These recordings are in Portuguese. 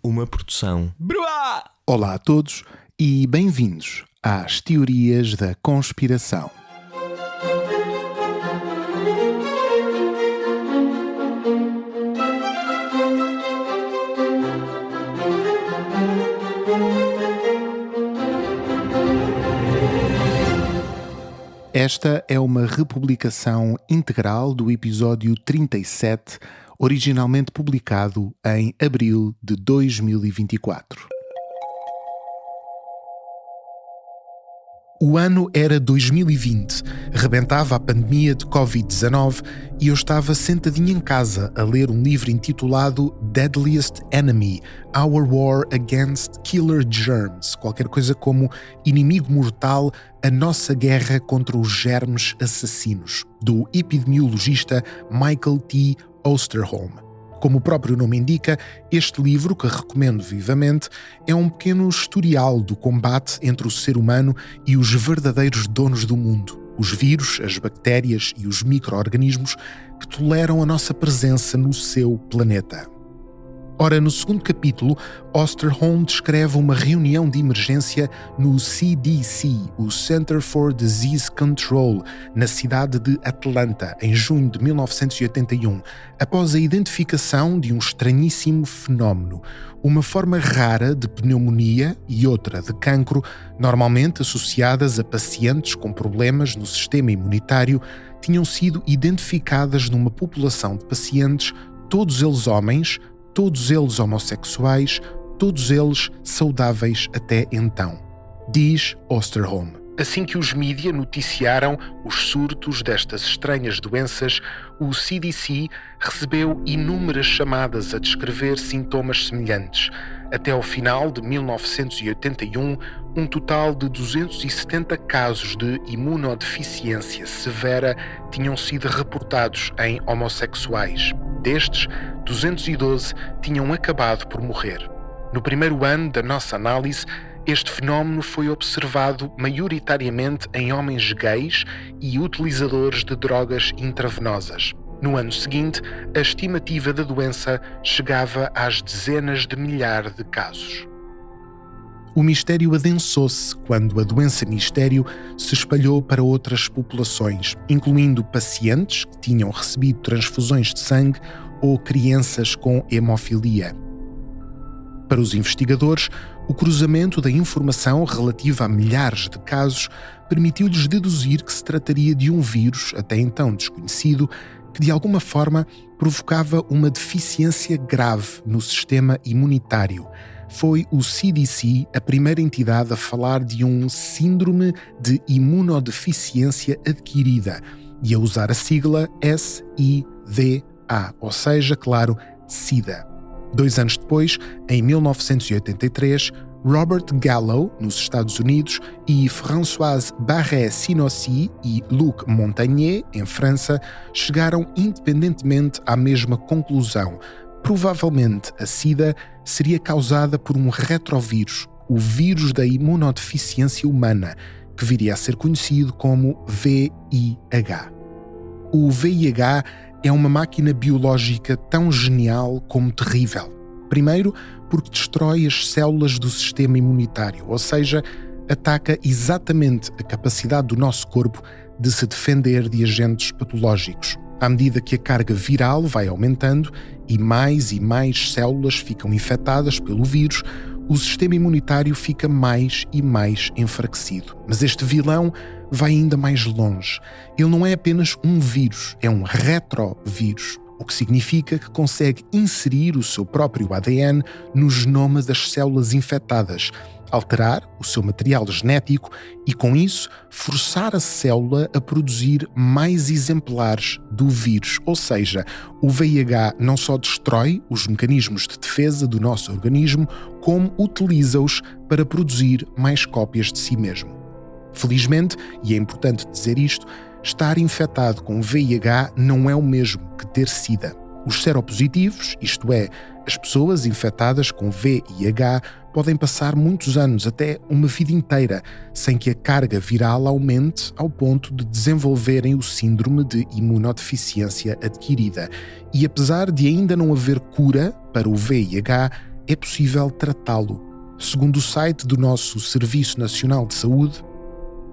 Uma produção. Bruá! Olá a todos e bem-vindos às Teorias da Conspiração. Esta é uma republicação integral do episódio 37, originalmente publicado em abril de 2024. O ano era 2020, rebentava a pandemia de Covid-19 e eu estava sentadinho em casa a ler um livro intitulado Deadliest Enemy, Our War Against Killer Germs, qualquer coisa como Inimigo Mortal, a Nossa Guerra contra os Germes Assassinos, do epidemiologista Michael T. Osterholm. Como o próprio nome indica, este livro, que recomendo vivamente, é um pequeno historial do combate entre o ser humano e os verdadeiros donos do mundo, os vírus, as bactérias e os micro-organismos que toleram a nossa presença no seu planeta. Ora, no segundo capítulo, Osterholm descreve uma reunião de emergência no CDC, o Center for Disease Control, na cidade de Atlanta, em junho de 1981, após a identificação de um estranhíssimo fenómeno, uma forma rara de pneumonia e outra de cancro, normalmente associadas a pacientes com problemas no sistema imunitário, tinham sido identificadas numa população de pacientes, todos eles homens, todos eles homossexuais, todos eles saudáveis até então, diz Osterholm. Assim que os mídia noticiaram os surtos destas estranhas doenças, o CDC recebeu inúmeras chamadas a descrever sintomas semelhantes. Até ao final de 1981, um total de 270 casos de imunodeficiência severa tinham sido reportados em homossexuais. Destes, 212 tinham acabado por morrer. No primeiro ano da nossa análise, este fenómeno foi observado maioritariamente em homens gays e utilizadores de drogas intravenosas. No ano seguinte, a estimativa da doença chegava às dezenas de milhares de casos. O mistério adensou-se quando a doença mistério se espalhou para outras populações, incluindo pacientes que tinham recebido transfusões de sangue ou crianças com hemofilia. Para os investigadores, o cruzamento da informação relativa a milhares de casos permitiu-lhes deduzir que se trataria de um vírus, até então desconhecido, que de alguma forma provocava uma deficiência grave no sistema imunitário. Foi o CDC a primeira entidade a falar de um síndrome de imunodeficiência adquirida e a usar a sigla SIDA, ou seja, claro, SIDA. 2 anos depois, em 1983, Robert Gallo, nos Estados Unidos, e Françoise Barré-Sinocy e Luc Montagnier, em França, chegaram independentemente à mesma conclusão. Provavelmente a SIDA seria causada por um retrovírus, o vírus da imunodeficiência humana, que viria a ser conhecido como VIH. O VIH é uma máquina biológica tão genial como terrível. Primeiro, porque destrói as células do sistema imunitário, ou seja, ataca exatamente a capacidade do nosso corpo de se defender de agentes patológicos. À medida que a carga viral vai aumentando e mais células ficam infectadas pelo vírus, o sistema imunitário fica mais e mais enfraquecido. Mas este vilão vai ainda mais longe. Ele não é apenas um vírus, é um retrovírus, o que significa que consegue inserir o seu próprio ADN no genoma das células infectadas, alterar o seu material genético e, com isso, forçar a célula a produzir mais exemplares do vírus. Ou seja, o VIH não só destrói os mecanismos de defesa do nosso organismo, como utiliza-os para produzir mais cópias de si mesmo. Felizmente, e é importante dizer isto, estar infectado com VIH não é o mesmo que ter SIDA. Os seropositivos, isto é, as pessoas infectadas com VIH, podem passar muitos anos, até uma vida inteira, sem que a carga viral aumente ao ponto de desenvolverem o síndrome de imunodeficiência adquirida. E apesar de ainda não haver cura para o VIH, é possível tratá-lo. Segundo o site do nosso Serviço Nacional de Saúde,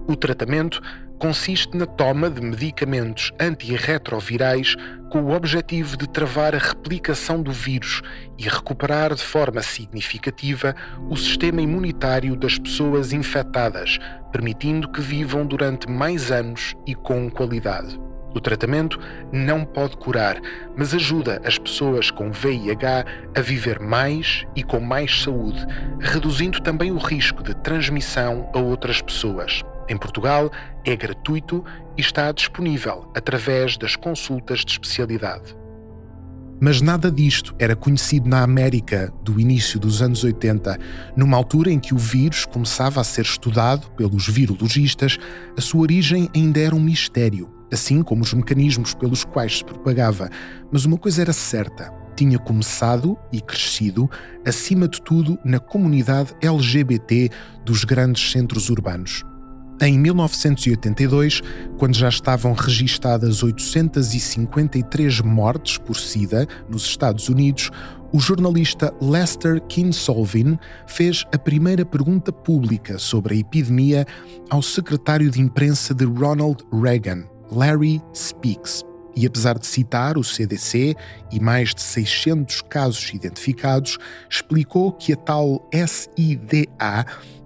o tratamento consiste na toma de medicamentos antirretrovirais com o objetivo de travar a replicação do vírus e recuperar de forma significativa o sistema imunitário das pessoas infectadas, permitindo que vivam durante mais anos e com qualidade. O tratamento não pode curar, mas ajuda as pessoas com VIH a viver mais e com mais saúde, reduzindo também o risco de transmissão a outras pessoas. Em Portugal, é gratuito e está disponível através das consultas de especialidade. Mas nada disto era conhecido na América do início dos anos 80, numa altura em que o vírus começava a ser estudado pelos virologistas. A sua origem ainda era um mistério, assim como os mecanismos pelos quais se propagava. Mas uma coisa era certa: tinha começado e crescido, acima de tudo, na comunidade LGBT dos grandes centros urbanos. Em 1982, quando já estavam registadas 853 mortes por SIDA nos Estados Unidos, o jornalista Lester Kinsolving fez a primeira pergunta pública sobre a epidemia ao secretário de imprensa de Ronald Reagan, Larry Speakes. E apesar de citar o CDC e mais de 600 casos identificados, explicou que a tal SIDA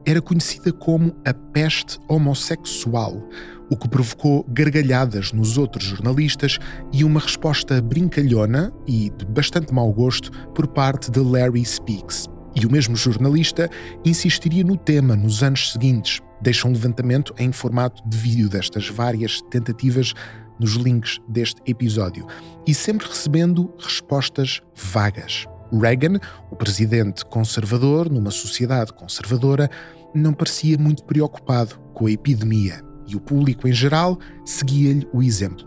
era conhecida como a peste homossexual, o que provocou gargalhadas nos outros jornalistas e uma resposta brincalhona e de bastante mau gosto por parte de Larry Speakes. E o mesmo jornalista insistiria no tema nos anos seguintes. Deixa um levantamento em formato de vídeo destas várias tentativas nos links deste episódio, e sempre recebendo respostas vagas. Reagan, o presidente conservador numa sociedade conservadora, não parecia muito preocupado com a epidemia e o público em geral seguia-lhe o exemplo.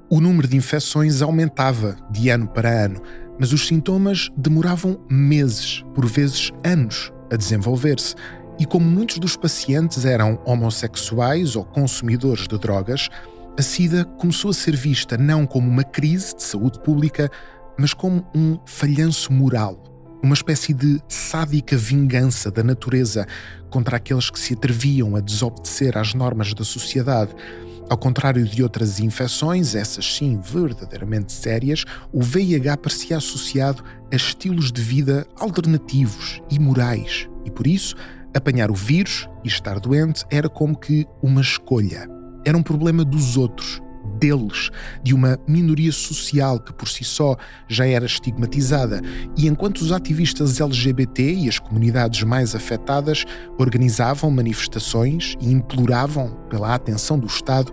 O número de infecções aumentava de ano para ano, mas os sintomas demoravam meses, por vezes anos, a desenvolver-se. E como muitos dos pacientes eram homossexuais ou consumidores de drogas, a SIDA começou a ser vista não como uma crise de saúde pública, mas como um falhanço moral, uma espécie de sádica vingança da natureza contra aqueles que se atreviam a desobedecer às normas da sociedade. Ao contrário de outras infecções, essas sim verdadeiramente sérias, o VIH parecia associado a estilos de vida alternativos e morais, e por isso, apanhar o vírus e estar doente era como que uma escolha. Era um problema dos outros, deles, de uma minoria social que por si só já era estigmatizada, e enquanto os ativistas LGBT e as comunidades mais afetadas organizavam manifestações e imploravam pela atenção do Estado,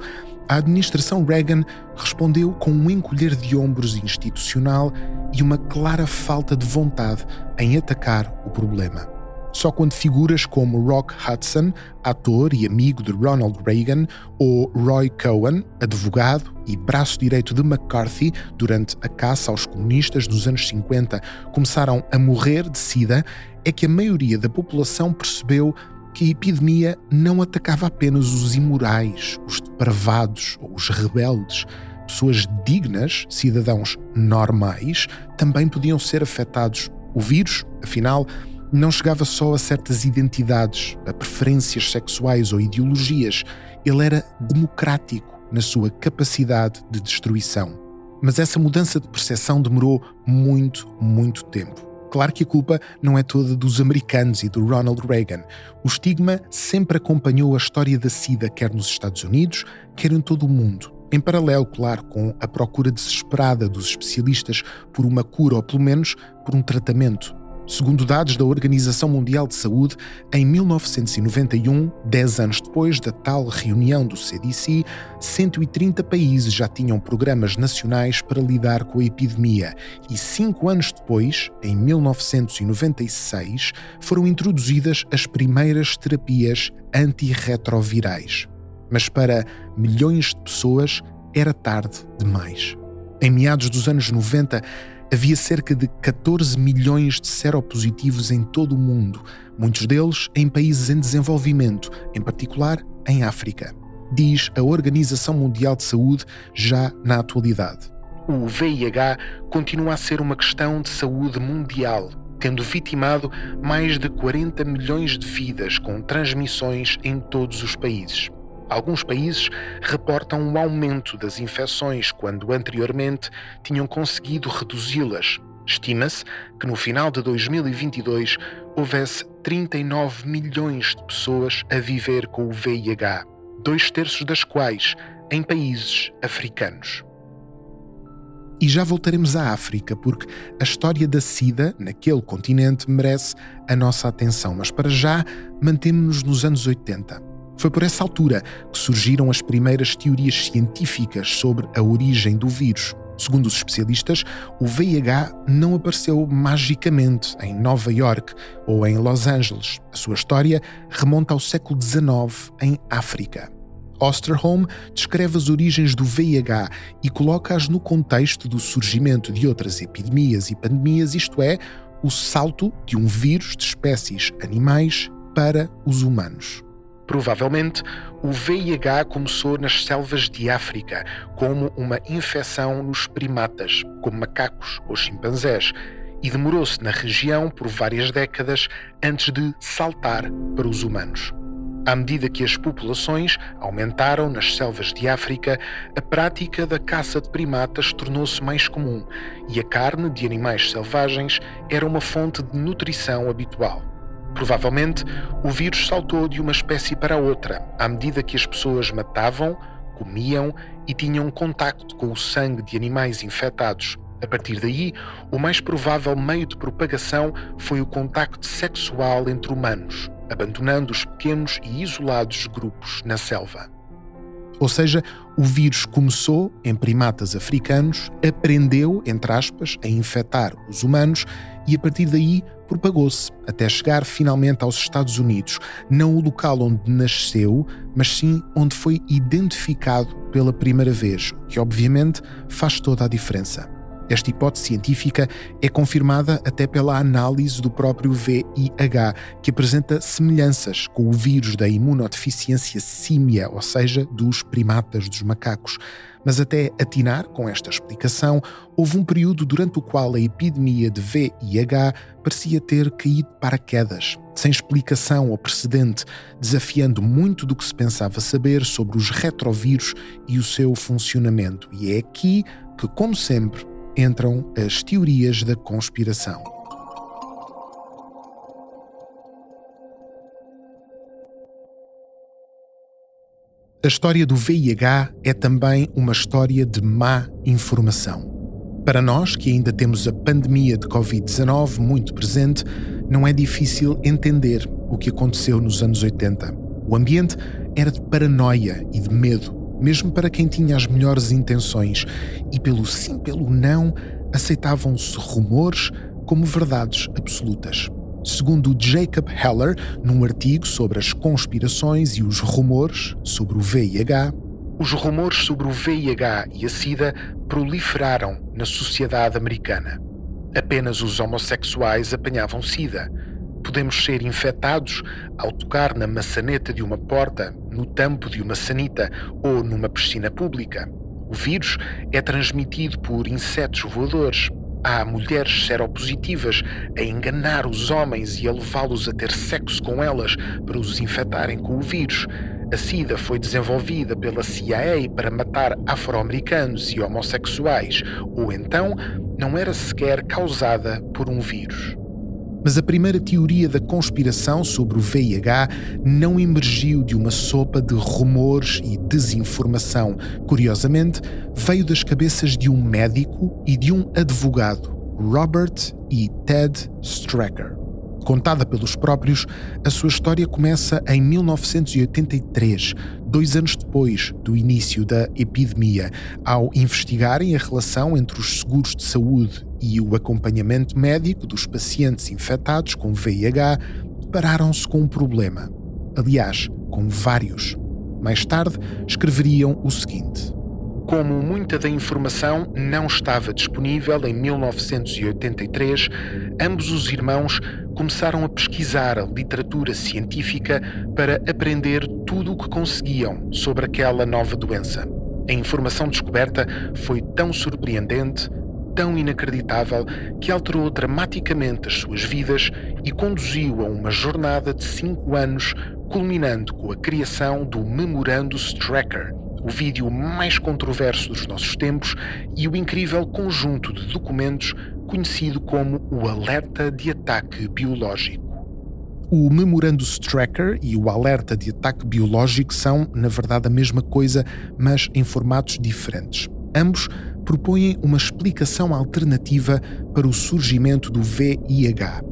a administração Reagan respondeu com um encolher de ombros institucional e uma clara falta de vontade em atacar o problema. Só quando figuras como Rock Hudson, ator e amigo de Ronald Reagan, ou Roy Cohn, advogado e braço direito de McCarthy durante a caça aos comunistas dos anos 50, começaram a morrer de SIDA, é que a maioria da população percebeu que a epidemia não atacava apenas os imorais, os depravados ou os rebeldes. Pessoas dignas, cidadãos normais, também podiam ser afetados. O vírus, afinal, não chegava só a certas identidades, a preferências sexuais ou ideologias. Ele era democrático na sua capacidade de destruição. Mas essa mudança de percepção demorou muito, muito tempo. Claro que a culpa não é toda dos americanos e do Ronald Reagan. O estigma sempre acompanhou a história da SIDA, quer nos Estados Unidos, quer em todo o mundo. Em paralelo, claro, com a procura desesperada dos especialistas por uma cura ou, pelo menos, por um tratamento. Segundo dados da Organização Mundial de Saúde, em 1991, 10 anos depois da tal reunião do CDC, 130 países já tinham programas nacionais para lidar com a epidemia e 5 anos depois, em 1996, foram introduzidas as primeiras terapias antirretrovirais. Mas para milhões de pessoas era tarde demais. Em meados dos anos 90, havia cerca de 14 milhões de seropositivos em todo o mundo, muitos deles em países em desenvolvimento, em particular em África, diz a Organização Mundial de Saúde já na atualidade. O VIH continua a ser uma questão de saúde mundial, tendo vitimado mais de 40 milhões de vidas com transmissões em todos os países. Alguns países reportam um aumento das infecções quando anteriormente tinham conseguido reduzi-las. Estima-se que no final de 2022 houvesse 39 milhões de pessoas a viver com o VIH, 2/3 das quais em países africanos. E já voltaremos à África, porque a história da SIDA naquele continente merece a nossa atenção, mas para já mantemo-nos nos anos 80. Foi por essa altura que surgiram as primeiras teorias científicas sobre a origem do vírus. Segundo os especialistas, o VIH não apareceu magicamente em Nova York ou em Los Angeles. A sua história remonta ao século XIX em África. Osterholm descreve as origens do VIH e coloca-as no contexto do surgimento de outras epidemias e pandemias, isto é, o salto de um vírus de espécies animais para os humanos. Provavelmente, o VIH começou nas selvas de África, como uma infecção nos primatas, como macacos ou chimpanzés, e demorou-se na região por várias décadas antes de saltar para os humanos. À medida que as populações aumentaram nas selvas de África, a prática da caça de primatas tornou-se mais comum e a carne de animais selvagens era uma fonte de nutrição habitual. Provavelmente, o vírus saltou de uma espécie para outra, à medida que as pessoas matavam, comiam e tinham contacto com o sangue de animais infectados. A partir daí, o mais provável meio de propagação foi o contacto sexual entre humanos, abandonando os pequenos e isolados grupos na selva. Ou seja, o vírus começou em primatas africanos, aprendeu, entre aspas, a infectar os humanos e a partir daí propagou-se até chegar finalmente aos Estados Unidos, não o local onde nasceu, mas sim onde foi identificado pela primeira vez, o que obviamente faz toda a diferença. Esta hipótese científica é confirmada até pela análise do próprio VIH, que apresenta semelhanças com o vírus da imunodeficiência símia, ou seja, dos primatas, dos macacos. Mas até atinar com esta explicação, houve um período durante o qual a epidemia de VIH parecia ter caído de paraquedas, sem explicação ou precedente, desafiando muito do que se pensava saber sobre os retrovírus e o seu funcionamento. E é aqui que, como sempre, entram as teorias da conspiração. A história do VIH é também uma história de má informação. Para nós, que ainda temos a pandemia de Covid-19 muito presente, não é difícil entender o que aconteceu nos anos 80. O ambiente era de paranoia e de medo, mesmo para quem tinha as melhores intenções, e pelo sim, pelo não, aceitavam-se rumores como verdades absolutas. Segundo Jacob Heller, num artigo sobre as conspirações e os rumores sobre o VIH, os rumores sobre o VIH e a SIDA proliferaram na sociedade americana. Apenas os homossexuais apanhavam SIDA. Podemos ser infectados ao tocar na maçaneta de uma porta, no tampo de uma sanita ou numa piscina pública. O vírus é transmitido por insetos voadores. Há mulheres seropositivas a enganar os homens e a levá-los a ter sexo com elas para os infectarem com o vírus. A SIDA foi desenvolvida pela CIA para matar afro-americanos e homossexuais, ou então não era sequer causada por um vírus. Mas a primeira teoria da conspiração sobre o VIH não emergiu de uma sopa de rumores e desinformação. Curiosamente, veio das cabeças de um médico e de um advogado, Robert e Ted Stracker. Contada pelos próprios, a sua história começa em 1983, 2 anos depois do início da epidemia, ao investigarem a relação entre os seguros de saúde e o acompanhamento médico dos pacientes infectados com VIH, depararam-se com um problema. Aliás, com vários. Mais tarde, escreveriam o seguinte: como muita da informação não estava disponível em 1983, ambos os irmãos começaram a pesquisar a literatura científica para aprender tudo o que conseguiam sobre aquela nova doença. A informação descoberta foi tão surpreendente tão inacreditável que alterou dramaticamente as suas vidas e conduziu a uma jornada de 5 anos, culminando com a criação do Memorandus Tracker, o vídeo mais controverso dos nossos tempos e o incrível conjunto de documentos conhecido como o Alerta de Ataque Biológico. O Memorandus Tracker e o Alerta de Ataque Biológico são, na verdade, a mesma coisa, mas em formatos diferentes. Ambos propõem uma explicação alternativa para o surgimento do VIH.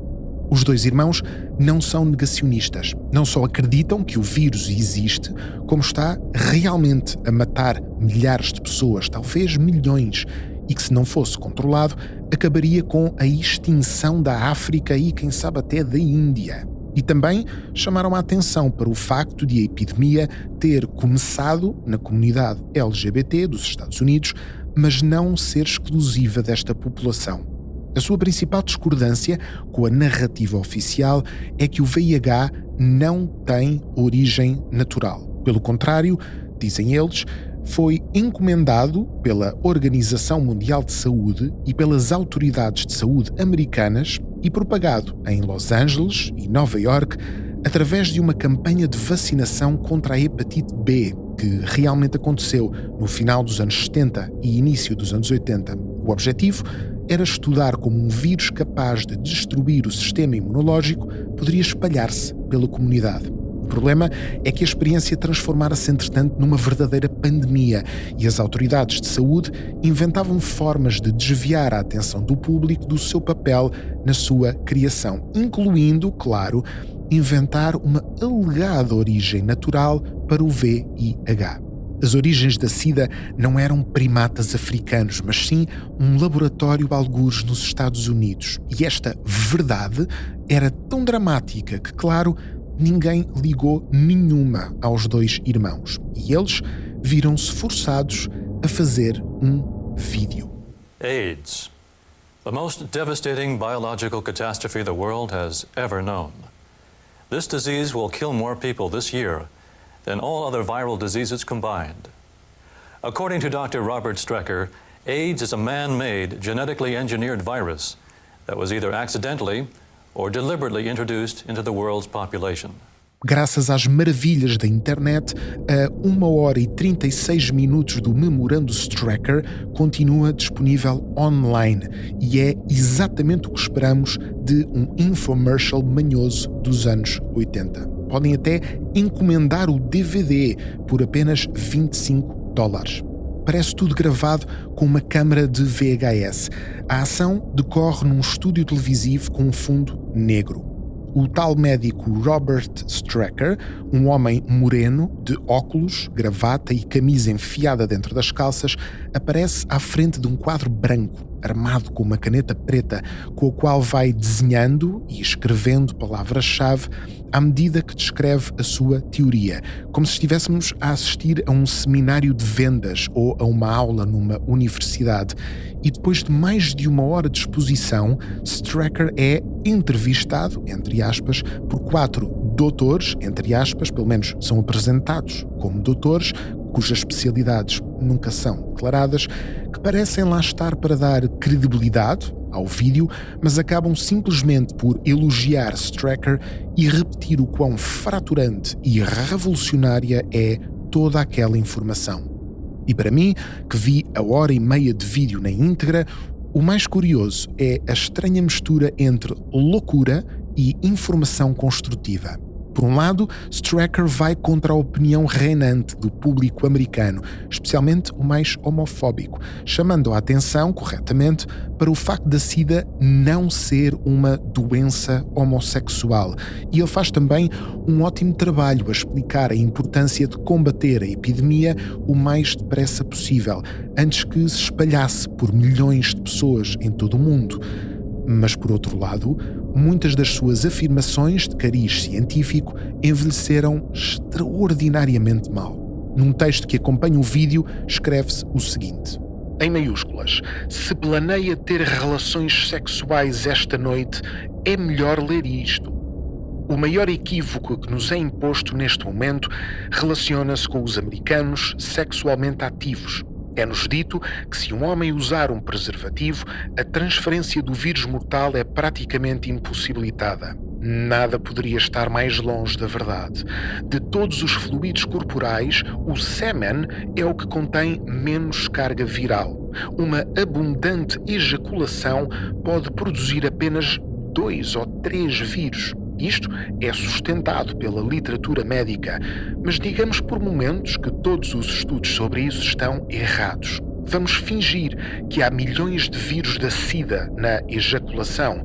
Os dois irmãos não são negacionistas. Não só acreditam que o vírus existe, como está realmente a matar milhares de pessoas, talvez milhões, e que, se não fosse controlado, acabaria com a extinção da África e, quem sabe, até da Índia. E também chamaram a atenção para o facto de a epidemia ter começado na comunidade LGBT dos Estados Unidos, mas não ser exclusiva desta população. A sua principal discordância com a narrativa oficial é que o VIH não tem origem natural. Pelo contrário, dizem eles, foi encomendado pela Organização Mundial de Saúde e pelas autoridades de saúde americanas e propagado em Los Angeles e Nova York através de uma campanha de vacinação contra a hepatite B, que realmente aconteceu no final dos anos 70 e início dos anos 80. O objetivo era estudar como um vírus capaz de destruir o sistema imunológico poderia espalhar-se pela comunidade. O problema é que a experiência transformara-se, entretanto, numa verdadeira pandemia e as autoridades de saúde inventavam formas de desviar a atenção do público do seu papel na sua criação, incluindo, claro, inventar uma alegada origem natural para o VIH. As origens da SIDA não eram primatas africanos, mas sim um laboratório algures nos Estados Unidos. E esta verdade era tão dramática que, claro, ninguém ligou nenhuma aos dois irmãos. E eles viram-se forçados a fazer um vídeo. AIDS, the most devastating biological catastrophe the world has ever known. This disease will kill more people this year than all other viral diseases combined. According to Dr. Robert Strecker, AIDS is a man-made, genetically engineered virus that was either accidentally or deliberately introduced into the world's population. Graças às maravilhas da internet, a 1h36 do Memorandus Tracker continua disponível online e é exatamente o que esperamos de um infomercial manhoso dos anos 80. Podem até encomendar o DVD por apenas $25. Parece tudo gravado com uma câmara de VHS. A ação decorre num estúdio televisivo com um fundo negro. O tal médico Robert Strecker, um homem moreno, de óculos, gravata e camisa enfiada dentro das calças, aparece à frente de um quadro branco, armado com uma caneta preta, com a qual vai desenhando e escrevendo palavras-chave à medida que descreve a sua teoria, como se estivéssemos a assistir a um seminário de vendas ou a uma aula numa universidade. E depois de mais de 1 hora de exposição, Strecker é entrevistado, entre aspas, por 4 doutores, entre aspas, pelo menos são apresentados como doutores, cujas especialidades nunca são declaradas, que parecem lá estar para dar credibilidade ao vídeo, mas acabam simplesmente por elogiar Strecker e repetir o quão fraturante e revolucionária é toda aquela informação. E para mim, que vi a 1h30 de vídeo na íntegra, o mais curioso é a estranha mistura entre loucura e informação construtiva. Por um lado, Strecker vai contra a opinião reinante do público americano, especialmente o mais homofóbico, chamando a atenção, corretamente, para o facto da SIDA não ser uma doença homossexual. E ele faz também um ótimo trabalho a explicar a importância de combater a epidemia o mais depressa possível, antes que se espalhasse por milhões de pessoas em todo o mundo. Mas, por outro lado, muitas das suas afirmações de cariz científico envelheceram extraordinariamente mal. Num texto que acompanha o vídeo, escreve-se o seguinte: em maiúsculas, se planeia ter relações sexuais esta noite, é melhor ler isto. O maior equívoco que nos é imposto neste momento relaciona-se com os americanos sexualmente ativos. É-nos dito que se um homem usar um preservativo, a transferência do vírus mortal é praticamente impossibilitada. Nada poderia estar mais longe da verdade. De todos os fluidos corporais, o sêmen é o que contém menos carga viral. Uma abundante ejaculação pode produzir apenas 2 ou 3 vírus. Isto é sustentado pela literatura médica, mas digamos por momentos que todos os estudos sobre isso estão errados. Vamos fingir que há milhões de vírus da SIDA na ejaculação.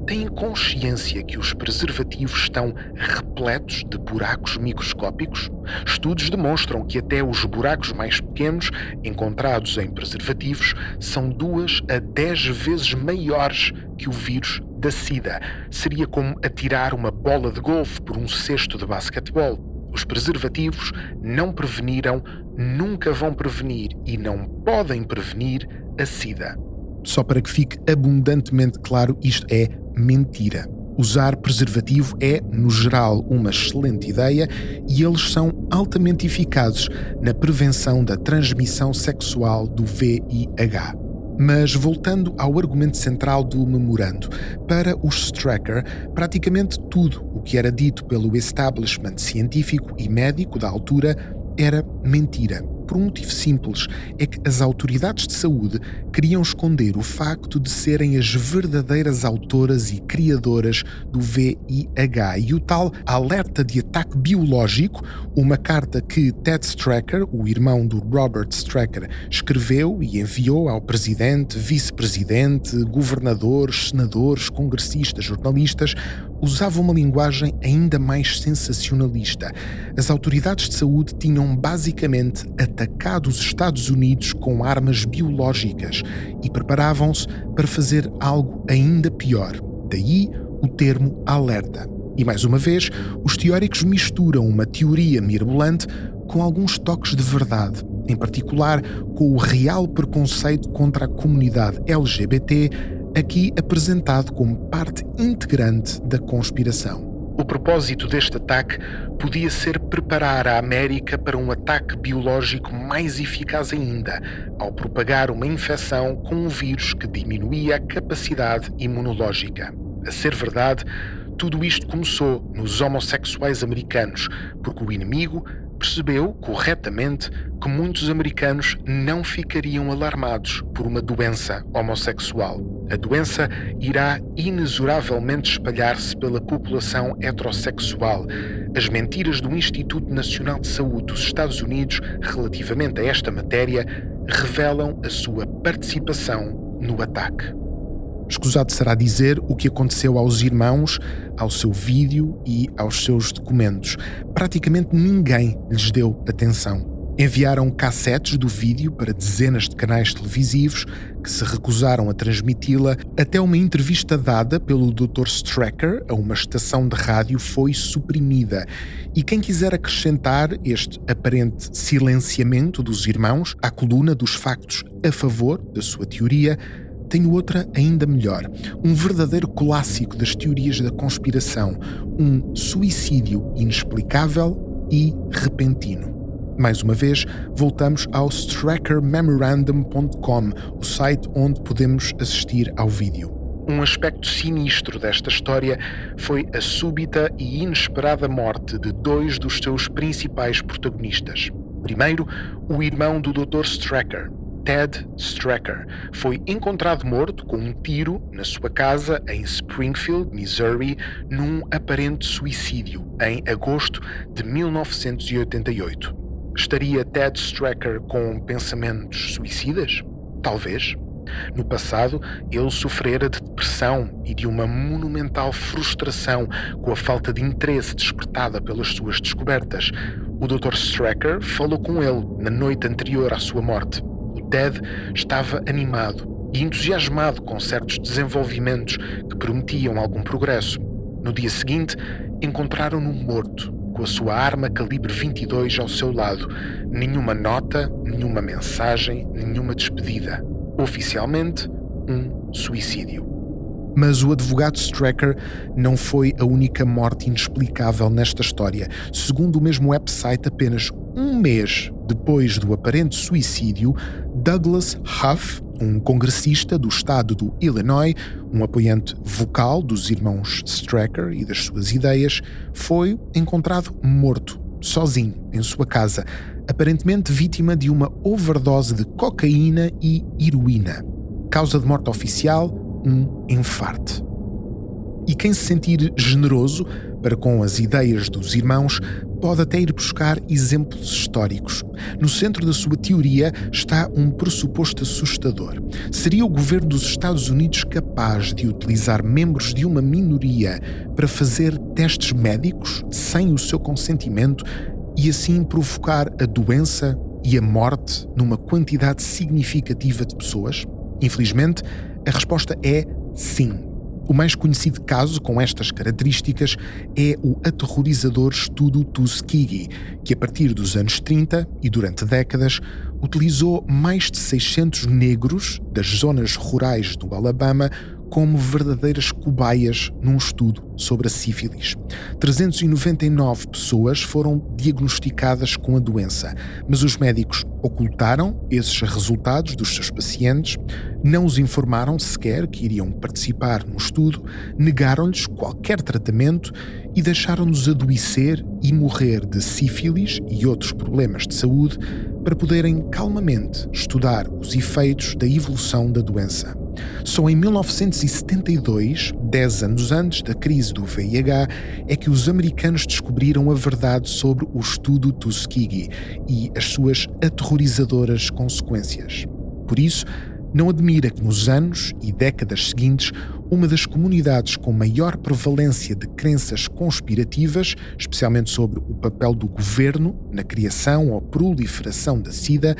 Têm consciência que os preservativos estão repletos de buracos microscópicos? Estudos demonstram que até os buracos mais pequenos encontrados em preservativos são 2 a 10 vezes maiores que o vírus da SIDA. Seria como atirar uma bola de golfe por um cesto de basquetebol. Os preservativos não preveniram, nunca vão prevenir e não podem prevenir a SIDA. Só para que fique abundantemente claro, isto é mentira. Usar preservativo é, no geral, uma excelente ideia e eles são altamente eficazes na prevenção da transmissão sexual do VIH. Mas voltando ao argumento central do memorando, para os Stracker, praticamente tudo o que era dito pelo establishment científico e médico da altura era mentira. Por um motivo simples, é que as autoridades de saúde queriam esconder o facto de serem as verdadeiras autoras e criadoras do VIH e o tal alerta de ataque biológico, uma carta que Ted Stracker, o irmão do Robert Stracker, escreveu e enviou ao presidente, vice-presidente, governadores, senadores, congressistas, jornalistas, usava uma linguagem ainda mais sensacionalista. As autoridades de saúde tinham basicamente atacado os Estados Unidos com armas biológicas e preparavam-se para fazer algo ainda pior. Daí o termo alerta. E mais uma vez, os teóricos misturam uma teoria mirabolante com alguns toques de verdade, em particular com o real preconceito contra a comunidade LGBT, aqui apresentado como parte integrante da conspiração. O propósito deste ataque podia ser preparar a América para um ataque biológico mais eficaz ainda, ao propagar uma infecção com um vírus que diminuía a capacidade imunológica. A ser verdade, tudo isto começou nos homossexuais americanos, porque o inimigo percebeu corretamente que muitos americanos não ficariam alarmados por uma doença homossexual. A doença irá inexoravelmente espalhar-se pela população heterossexual. As mentiras do Instituto Nacional de Saúde dos Estados Unidos relativamente a esta matéria revelam a sua participação no ataque. Escusado será dizer o que aconteceu aos irmãos, ao seu vídeo e aos seus documentos. Praticamente ninguém lhes deu atenção. Enviaram cassetes do vídeo para dezenas de canais televisivos que se recusaram a transmiti-la, até uma entrevista dada pelo Dr. Stracker a uma estação de rádio foi suprimida. E quem quiser acrescentar este aparente silenciamento dos irmãos à coluna dos factos a favor da sua teoria, tenho outra ainda melhor. Um verdadeiro clássico das teorias da conspiração. Um suicídio inexplicável e repentino. Mais uma vez, voltamos ao strackermemorandum.com, o site onde podemos assistir ao vídeo. Um aspecto sinistro desta história foi a súbita e inesperada morte de 2 dos seus principais protagonistas. Primeiro, o irmão do Dr. Stracker, Ted Stracker, foi encontrado morto com um tiro na sua casa em Springfield, Missouri, num aparente suicídio, em agosto de 1988. Estaria Ted Stracker com pensamentos suicidas? Talvez. No passado, ele sofrera de depressão e de uma monumental frustração com a falta de interesse despertada pelas suas descobertas. O Dr. Stracker falou com ele na noite anterior à sua morte. O Ted estava animado e entusiasmado com certos desenvolvimentos que prometiam algum progresso. No dia seguinte, encontraram-no morto, com a sua arma calibre 22 ao seu lado. Nenhuma nota, nenhuma mensagem, nenhuma despedida. Oficialmente, um suicídio. Mas o advogado Stracker não foi a única morte inexplicável nesta história. Segundo o mesmo website, apenas um mês Depois do aparente suicídio, Douglas Huff, um congressista do estado do Illinois, um apoiante vocal dos irmãos Stracker e das suas ideias, foi encontrado morto, sozinho, em sua casa, aparentemente vítima de uma overdose de cocaína e heroína. Causa de morte oficial, um infarte. E quem se sentir generoso para com as ideias dos irmãos pode até ir buscar exemplos históricos. No centro da sua teoria está um pressuposto assustador. Seria o governo dos Estados Unidos capaz de utilizar membros de uma minoria para fazer testes médicos sem o seu consentimento e assim provocar a doença e a morte numa quantidade significativa de pessoas? Infelizmente, a resposta é sim. O mais conhecido caso com estas características é o aterrorizador estudo Tuskegee, que a partir dos anos 30 e durante décadas utilizou mais de 600 negros das zonas rurais do Alabama como verdadeiras cobaias num estudo sobre a sífilis. 399 pessoas foram diagnosticadas com a doença, mas os médicos ocultaram esses resultados dos seus pacientes, não os informaram sequer que iriam participar no estudo, negaram-lhes qualquer tratamento e deixaram-nos adoecer e morrer de sífilis e outros problemas de saúde para poderem calmamente estudar os efeitos da evolução da doença. Só em 1972, 10 anos antes da crise do VIH, é que os americanos descobriram a verdade sobre o estudo Tuskegee e as suas aterrorizadoras consequências. Por isso, não admira que nos anos e décadas seguintes, uma das comunidades com maior prevalência de crenças conspirativas, especialmente sobre o papel do governo na criação ou proliferação da SIDA,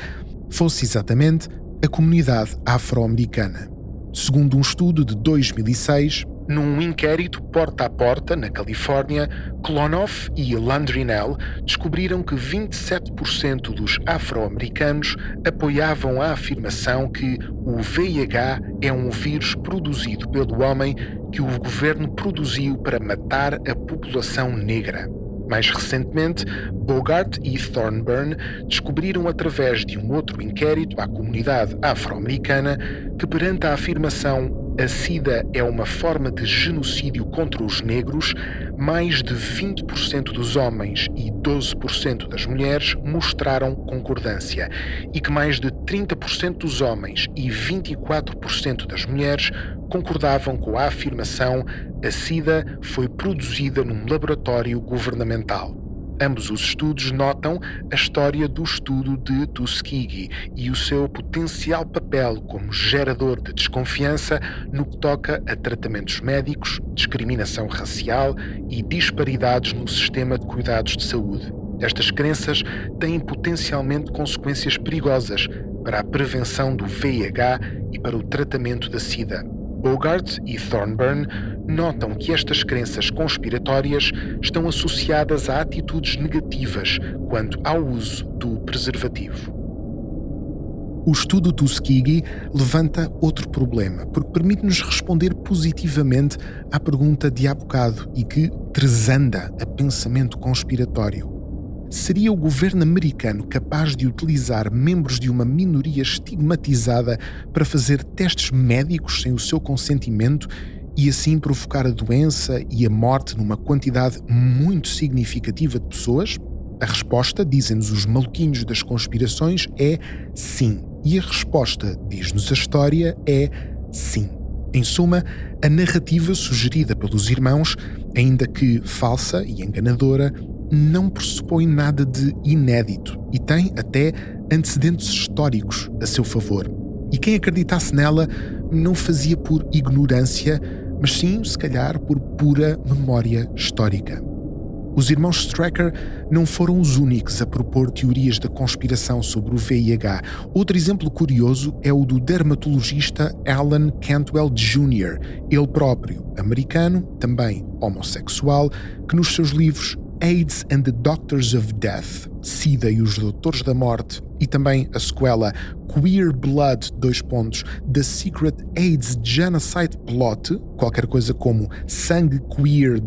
fosse exatamente a comunidade afro-americana. Segundo um estudo de 2006, num inquérito porta a porta na Califórnia, Klonoff e Landrinell descobriram que 27% dos afro-americanos apoiavam a afirmação que o VIH é um vírus produzido pelo homem que o governo produziu para matar a população negra. Mais recentemente, Bogart e Thornburn descobriram através de um outro inquérito à comunidade afro-americana que perante a afirmação "a SIDA é uma forma de genocídio contra os negros", mais de 20% dos homens e 12% das mulheres mostraram concordância e que mais de 30% dos homens e 24% das mulheres concordavam com a afirmação "a SIDA foi produzida num laboratório governamental". Ambos os estudos notam a história do estudo de Tuskegee e o seu potencial papel como gerador de desconfiança no que toca a tratamentos médicos, discriminação racial e disparidades no sistema de cuidados de saúde. Estas crenças têm potencialmente consequências perigosas para a prevenção do VIH e para o tratamento da SIDA. Bogart e Thornburn notam que estas crenças conspiratórias estão associadas a atitudes negativas quanto ao uso do preservativo. O estudo Tuskegee levanta outro problema, porque permite-nos responder positivamente à pergunta de há bocado e que tresanda a pensamento conspiratório. Seria o governo americano capaz de utilizar membros de uma minoria estigmatizada para fazer testes médicos sem o seu consentimento e assim provocar a doença e a morte numa quantidade muito significativa de pessoas? A resposta, dizem-nos os maluquinhos das conspirações, é sim. E a resposta, diz-nos a história, é sim. Em suma, a narrativa sugerida pelos irmãos, ainda que falsa e enganadora, não pressupõe nada de inédito e tem até antecedentes históricos a seu favor. E quem acreditasse nela não fazia por ignorância, mas sim, se calhar, por pura memória histórica. Os irmãos Stracker não foram os únicos a propor teorias da conspiração sobre o VIH. Outro exemplo curioso é o do dermatologista Alan Cantwell Jr., ele próprio americano, também homossexual, que nos seus livros AIDS and the Doctors of Death, SIDA e os Doutores da Morte, e também a sequela Queer Blood, The Secret AIDS Genocide Plot, qualquer coisa como Sangue Queer,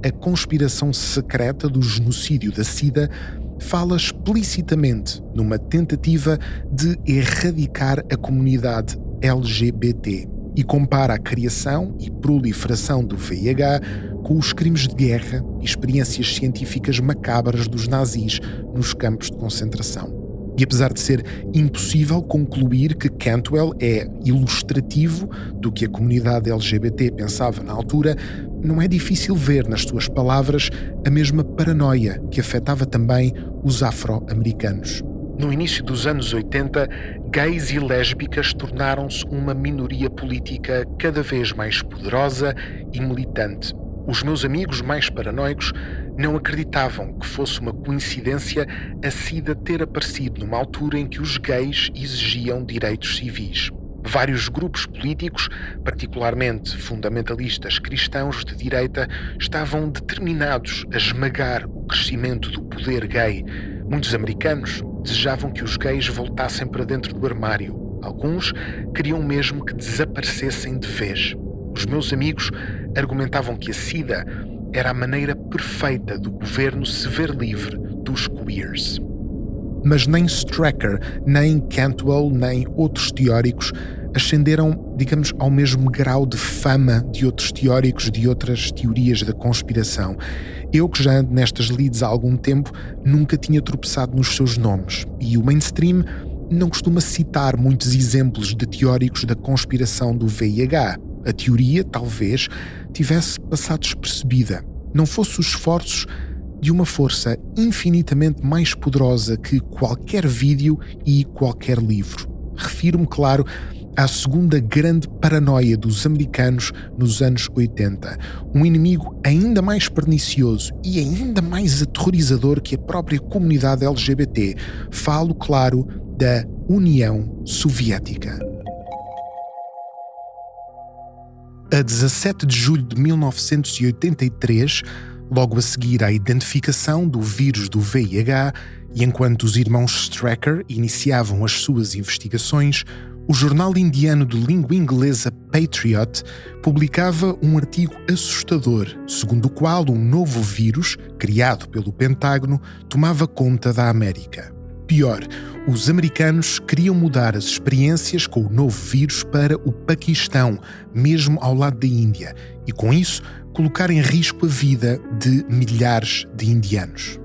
A Conspiração Secreta do Genocídio da SIDA, fala explicitamente numa tentativa de erradicar a comunidade LGBT e compara a criação e proliferação do VIH com os crimes de guerra e experiências científicas macabras dos nazis nos campos de concentração. E apesar de ser impossível concluir que Cantwell é ilustrativo do que a comunidade LGBT pensava na altura, não é difícil ver nas suas palavras a mesma paranoia que afetava também os afro-americanos. No início dos anos 80, gays e lésbicas tornaram-se uma minoria política cada vez mais poderosa e militante. Os meus amigos mais paranoicos não acreditavam que fosse uma coincidência a SIDA ter aparecido numa altura em que os gays exigiam direitos civis. Vários grupos políticos, particularmente fundamentalistas cristãos de direita, estavam determinados a esmagar o crescimento do poder gay. Muitos americanos desejavam que os gays voltassem para dentro do armário. Alguns queriam mesmo que desaparecessem de vez. Os meus amigos argumentavam que a SIDA era a maneira perfeita do governo se ver livre dos queers. Mas nem Stracker, nem Cantwell, nem outros teóricos ascenderam, digamos, ao mesmo grau de fama de outros teóricos de outras teorias da conspiração. Eu, que já ando nestas leads há algum tempo, nunca tinha tropeçado nos seus nomes. E o mainstream não costuma citar muitos exemplos de teóricos da conspiração do VIH. A teoria, talvez, tivesse passado despercebida. Não fosse os esforços de uma força infinitamente mais poderosa que qualquer vídeo e qualquer livro. Refiro-me, claro, à segunda grande paranoia dos americanos nos anos 80. Um inimigo ainda mais pernicioso e ainda mais aterrorizador que a própria comunidade LGBT. Falo, claro, da União Soviética. A 17 de julho de 1983, logo a seguir à identificação do vírus do VIH, e enquanto os irmãos Stracker iniciavam as suas investigações, o jornal indiano de língua inglesa Patriot publicava um artigo assustador, segundo o qual um novo vírus, criado pelo Pentágono, tomava conta da América. Pior, os americanos queriam mudar as experiências com o novo vírus para o Paquistão, mesmo ao lado da Índia, e com isso colocar em risco a vida de milhares de indianos.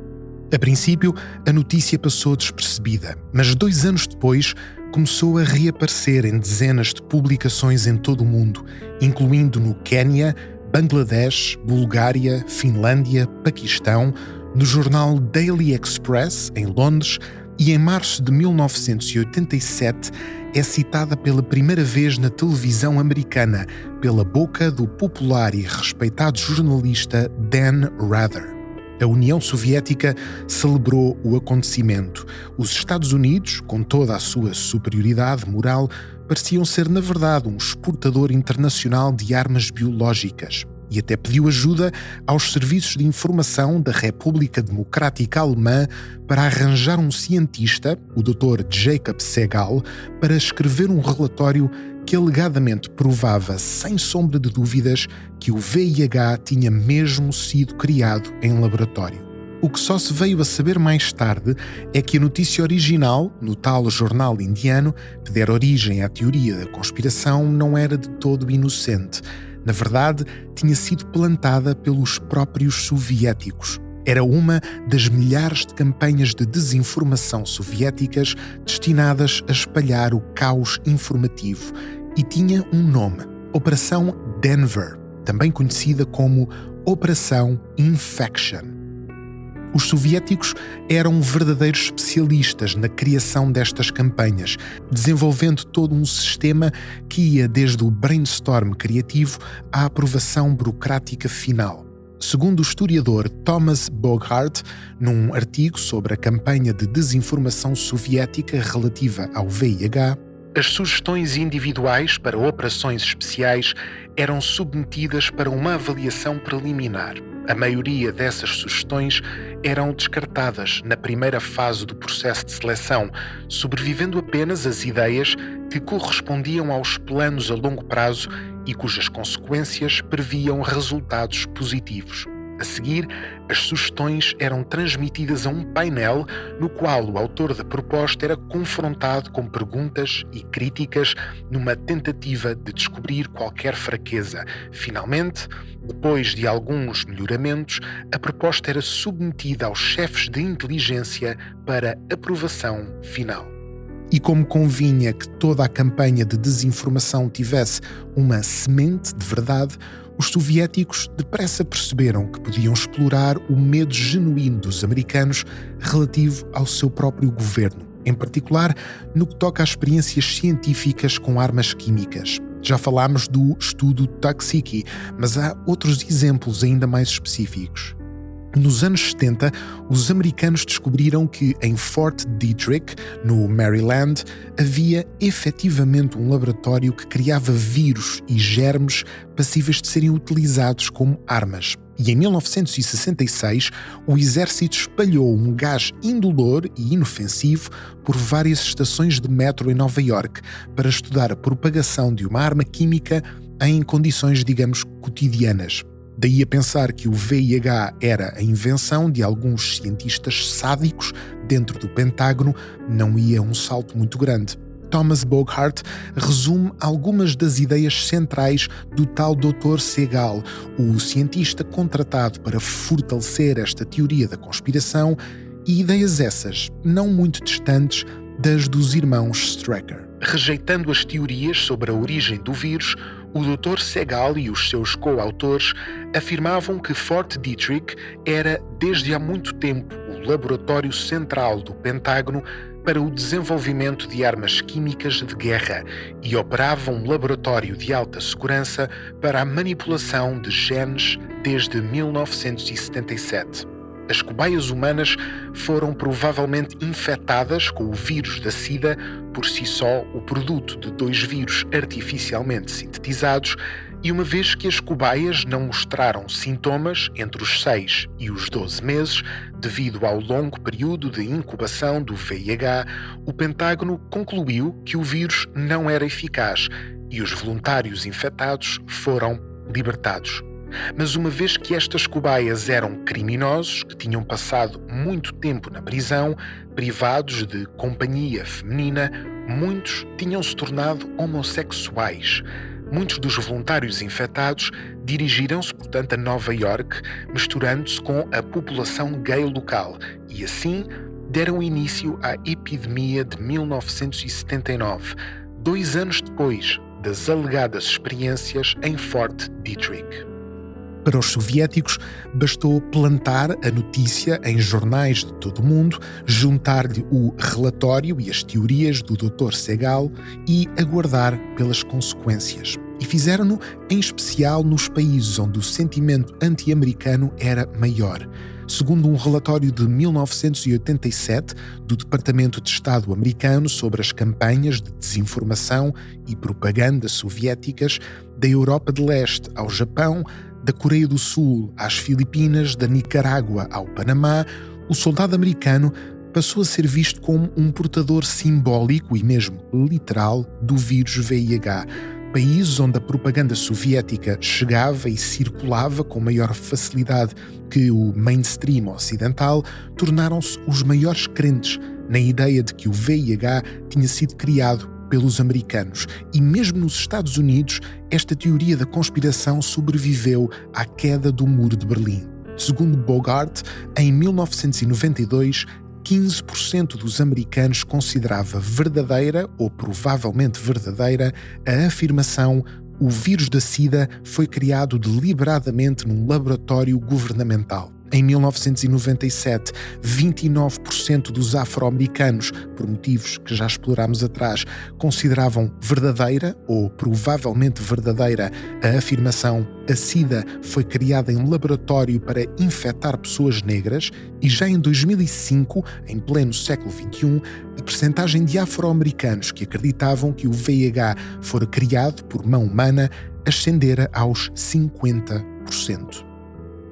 A princípio, a notícia passou despercebida, mas 2 anos depois começou a reaparecer em dezenas de publicações em todo o mundo, incluindo no Quênia, Bangladesh, Bulgária, Finlândia, Paquistão, no jornal Daily Express, em Londres, e em março de 1987 é citada pela primeira vez na televisão americana pela boca do popular e respeitado jornalista Dan Rather. A União Soviética celebrou o acontecimento. Os Estados Unidos, com toda a sua superioridade moral, pareciam ser, na verdade, um exportador internacional de armas biológicas. E até pediu ajuda aos serviços de informação da República Democrática Alemã para arranjar um cientista, o Dr. Jacob Segal, para escrever um relatório que alegadamente provava, sem sombra de dúvidas, que o VIH tinha mesmo sido criado em laboratório. O que só se veio a saber mais tarde é que a notícia original, no tal jornal indiano, que dera origem à teoria da conspiração, não era de todo inocente. Na verdade, tinha sido plantada pelos próprios soviéticos. Era uma das milhares de campanhas de desinformação soviéticas destinadas a espalhar o caos informativo e tinha um nome: Operação Denver, também conhecida como Operação Infection. Os soviéticos eram verdadeiros especialistas na criação destas campanhas, desenvolvendo todo um sistema que ia desde o brainstorm criativo à aprovação burocrática final. Segundo o historiador Thomas Bogart, num artigo sobre a campanha de desinformação soviética relativa ao VIH, as sugestões individuais para operações especiais eram submetidas para uma avaliação preliminar. A maioria dessas sugestões eram descartadas na primeira fase do processo de seleção, sobrevivendo apenas as ideias que correspondiam aos planos a longo prazo e cujas consequências previam resultados positivos. A seguir, as sugestões eram transmitidas a um painel no qual o autor da proposta era confrontado com perguntas e críticas numa tentativa de descobrir qualquer fraqueza. Finalmente, depois de alguns melhoramentos, a proposta era submetida aos chefes de inteligência para aprovação final. E como convinha que toda a campanha de desinformação tivesse uma semente de verdade, os soviéticos depressa perceberam que podiam explorar o medo genuíno dos americanos relativo ao seu próprio governo, em particular no que toca às experiências científicas com armas químicas. Já falámos do estudo Tuskegee, mas há outros exemplos ainda mais específicos. Nos anos 70, os americanos descobriram que em Fort Detrick, no Maryland, havia efetivamente um laboratório que criava vírus e germes passíveis de serem utilizados como armas. E em 1966, o exército espalhou um gás indolor e inofensivo por várias estações de metro em Nova York para estudar a propagação de uma arma química em condições, digamos, cotidianas. Daí a pensar que o VIH era a invenção de alguns cientistas sádicos dentro do Pentágono não ia um salto muito grande. Thomas Bogart resume algumas das ideias centrais do tal Dr. Segal, o cientista contratado para fortalecer esta teoria da conspiração, e ideias essas não muito distantes das dos irmãos Strecker. Rejeitando as teorias sobre a origem do vírus, o Dr. Segal e os seus coautores afirmavam que Fort Detrick era, desde há muito tempo, o laboratório central do Pentágono para o desenvolvimento de armas químicas de guerra e operava um laboratório de alta segurança para a manipulação de genes desde 1977. As cobaias humanas foram provavelmente infectadas com o vírus da SIDA, por si só o produto de 2 vírus artificialmente sintetizados, e uma vez que as cobaias não mostraram sintomas entre os 6 e os 12 meses, devido ao longo período de incubação do VIH, o Pentágono concluiu que o vírus não era eficaz e os voluntários infectados foram libertados. Mas uma vez que estas cobaias eram criminosos, que tinham passado muito tempo na prisão, privados de companhia feminina, muitos tinham se tornado homossexuais. Muitos dos voluntários infectados dirigiram-se, portanto, a Nova York, misturando-se com a população gay local, e assim deram início à epidemia de 1979, 2 anos depois das alegadas experiências em Fort Detrick. Para os soviéticos, bastou plantar a notícia em jornais de todo o mundo, juntar-lhe o relatório e as teorias do Dr. Segal e aguardar pelas consequências. E fizeram-no em especial nos países onde o sentimento anti-americano era maior. Segundo um relatório de 1987 do Departamento de Estado americano sobre as campanhas de desinformação e propaganda soviéticas, da Europa de Leste ao Japão, da Coreia do Sul às Filipinas, da Nicarágua ao Panamá, o soldado americano passou a ser visto como um portador simbólico e mesmo literal do vírus VIH. Países onde a propaganda soviética chegava e circulava com maior facilidade que o mainstream ocidental, tornaram-se os maiores crentes na ideia de que o VIH tinha sido criado pelos americanos. E mesmo nos Estados Unidos, esta teoria da conspiração sobreviveu à queda do Muro de Berlim. Segundo Bogart, em 1992, 15% dos americanos considerava verdadeira ou provavelmente verdadeira a afirmação: o vírus da SIDA foi criado deliberadamente num laboratório governamental. Em 1997, 29% dos afro-americanos, por motivos que já explorámos atrás, consideravam verdadeira ou provavelmente verdadeira a afirmação: a SIDA foi criada em laboratório para infectar pessoas negras, e já em 2005, em pleno século XXI, a percentagem de afro-americanos que acreditavam que o VIH fora criado por mão humana ascendera aos 50%.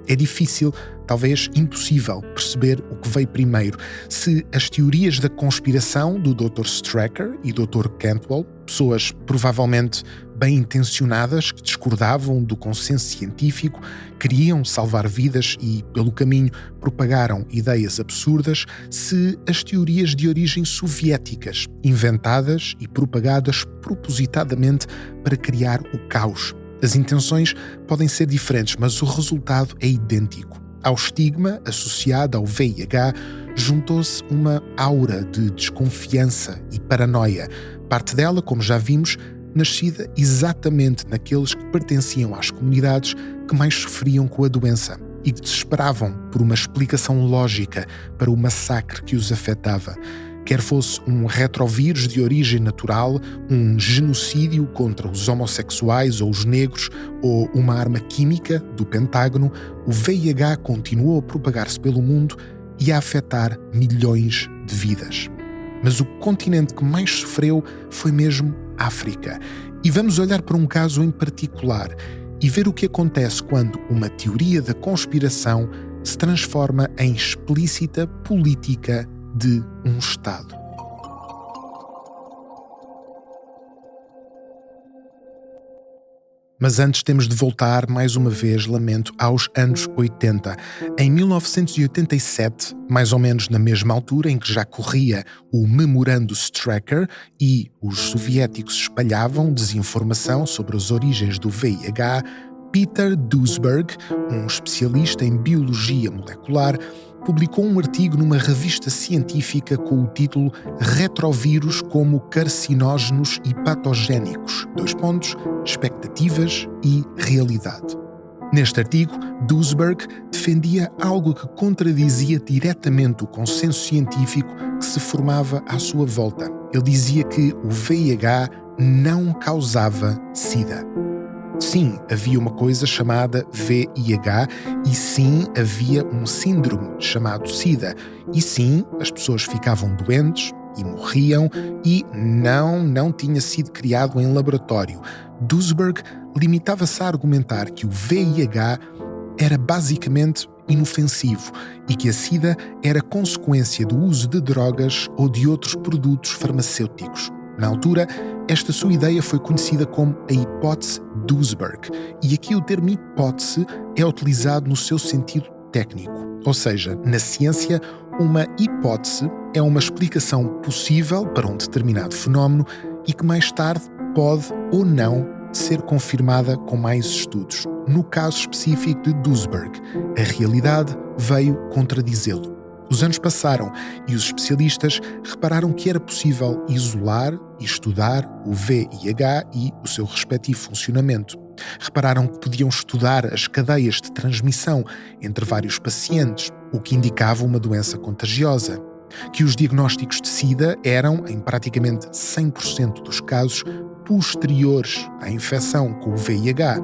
É difícil, talvez impossível, perceber o que veio primeiro. Se as teorias da conspiração do Dr. Strecker e Dr. Cantwell, pessoas provavelmente bem-intencionadas que discordavam do consenso científico, queriam salvar vidas e, pelo caminho, propagaram ideias absurdas, se as teorias de origem soviéticas, inventadas e propagadas propositadamente para criar o caos. As intenções podem ser diferentes, mas o resultado é idêntico. Ao estigma associado ao VIH, juntou-se uma aura de desconfiança e paranoia. Parte dela, como já vimos, nascida exatamente naqueles que pertenciam às comunidades que mais sofriam com a doença e que desesperavam por uma explicação lógica para o massacre que os afetava. Quer fosse um retrovírus de origem natural, um genocídio contra os homossexuais ou os negros, ou uma arma química do Pentágono, o VIH continuou a propagar-se pelo mundo e a afetar milhões de vidas. Mas o continente que mais sofreu foi mesmo a África. E vamos olhar para um caso em particular e ver o que acontece quando uma teoria da conspiração se transforma em explícita política de um Estado. Mas antes temos de voltar, mais uma vez, lamento, aos anos 80. Em 1987, mais ou menos na mesma altura em que já corria o Memorando Stracker e os soviéticos espalhavam desinformação sobre as origens do VIH, Peter Duesberg, um especialista em biologia molecular, publicou um artigo numa revista científica com o título Retrovírus como carcinógenos e patogénicos. : expectativas e realidade. Neste artigo, Duesberg defendia algo que contradizia diretamente o consenso científico que se formava à sua volta. Ele dizia que o VIH não causava SIDA. Sim, havia uma coisa chamada VIH e sim, havia um síndrome chamado SIDA. E sim, as pessoas ficavam doentes e morriam e não tinha sido criado em laboratório. Duesberg limitava-se a argumentar que o VIH era basicamente inofensivo e que a SIDA era consequência do uso de drogas ou de outros produtos farmacêuticos. Na altura, esta sua ideia foi conhecida como a hipótese Duesberg, e aqui o termo hipótese é utilizado no seu sentido técnico. Ou seja, na ciência, uma hipótese é uma explicação possível para um determinado fenómeno e que mais tarde pode ou não ser confirmada com mais estudos. No caso específico de Duesberg, a realidade veio contradizê-lo. Os anos passaram e os especialistas repararam que era possível isolar e estudar o VIH e o seu respectivo funcionamento. Repararam que podiam estudar as cadeias de transmissão entre vários pacientes, o que indicava uma doença contagiosa. Que os diagnósticos de SIDA eram, em praticamente 100% dos casos, posteriores à infecção com o VIH.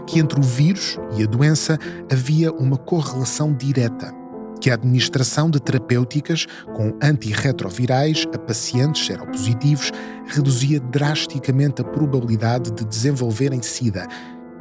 Que entre o vírus e a doença havia uma correlação direta. Que a administração de terapêuticas com antirretrovirais a pacientes seropositivos reduzia drasticamente a probabilidade de desenvolverem SIDA.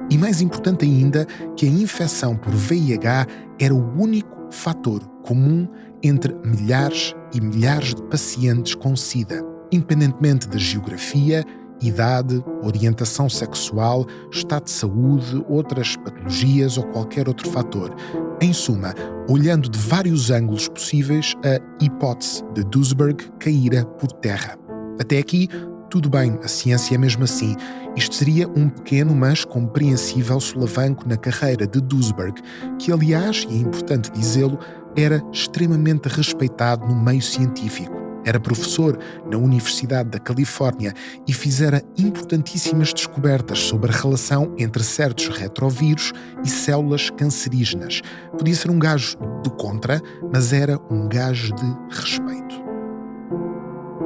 E mais importante ainda, que a infecção por VIH era o único fator comum entre milhares e milhares de pacientes com SIDA, independentemente da geografia, idade, orientação sexual, estado de saúde, outras patologias ou qualquer outro fator. Em suma, olhando de vários ângulos possíveis, a hipótese de Duesberg caíra por terra. Até aqui, tudo bem, a ciência é mesmo assim. Isto seria um pequeno, mas compreensível solavanco na carreira de Duesberg, que aliás, e é importante dizê-lo, era extremamente respeitado no meio científico. Era professor na Universidade da Califórnia e fizera importantíssimas descobertas sobre a relação entre certos retrovírus e células cancerígenas. Podia ser um gajo do contra, mas era um gajo de respeito.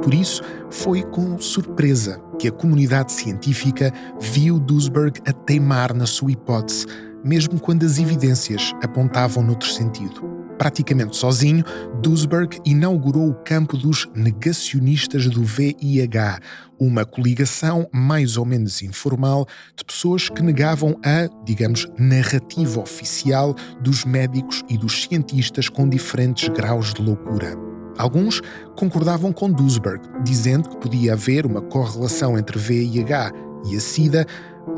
Por isso, foi com surpresa que a comunidade científica viu Duesberg a teimar na sua hipótese, mesmo quando as evidências apontavam noutro sentido. Praticamente sozinho, Duesberg inaugurou o campo dos negacionistas do VIH, uma coligação mais ou menos informal de pessoas que negavam a, digamos, narrativa oficial dos médicos e dos cientistas com diferentes graus de loucura. Alguns concordavam com Duesberg, dizendo que podia haver uma correlação entre VIH e a SIDA,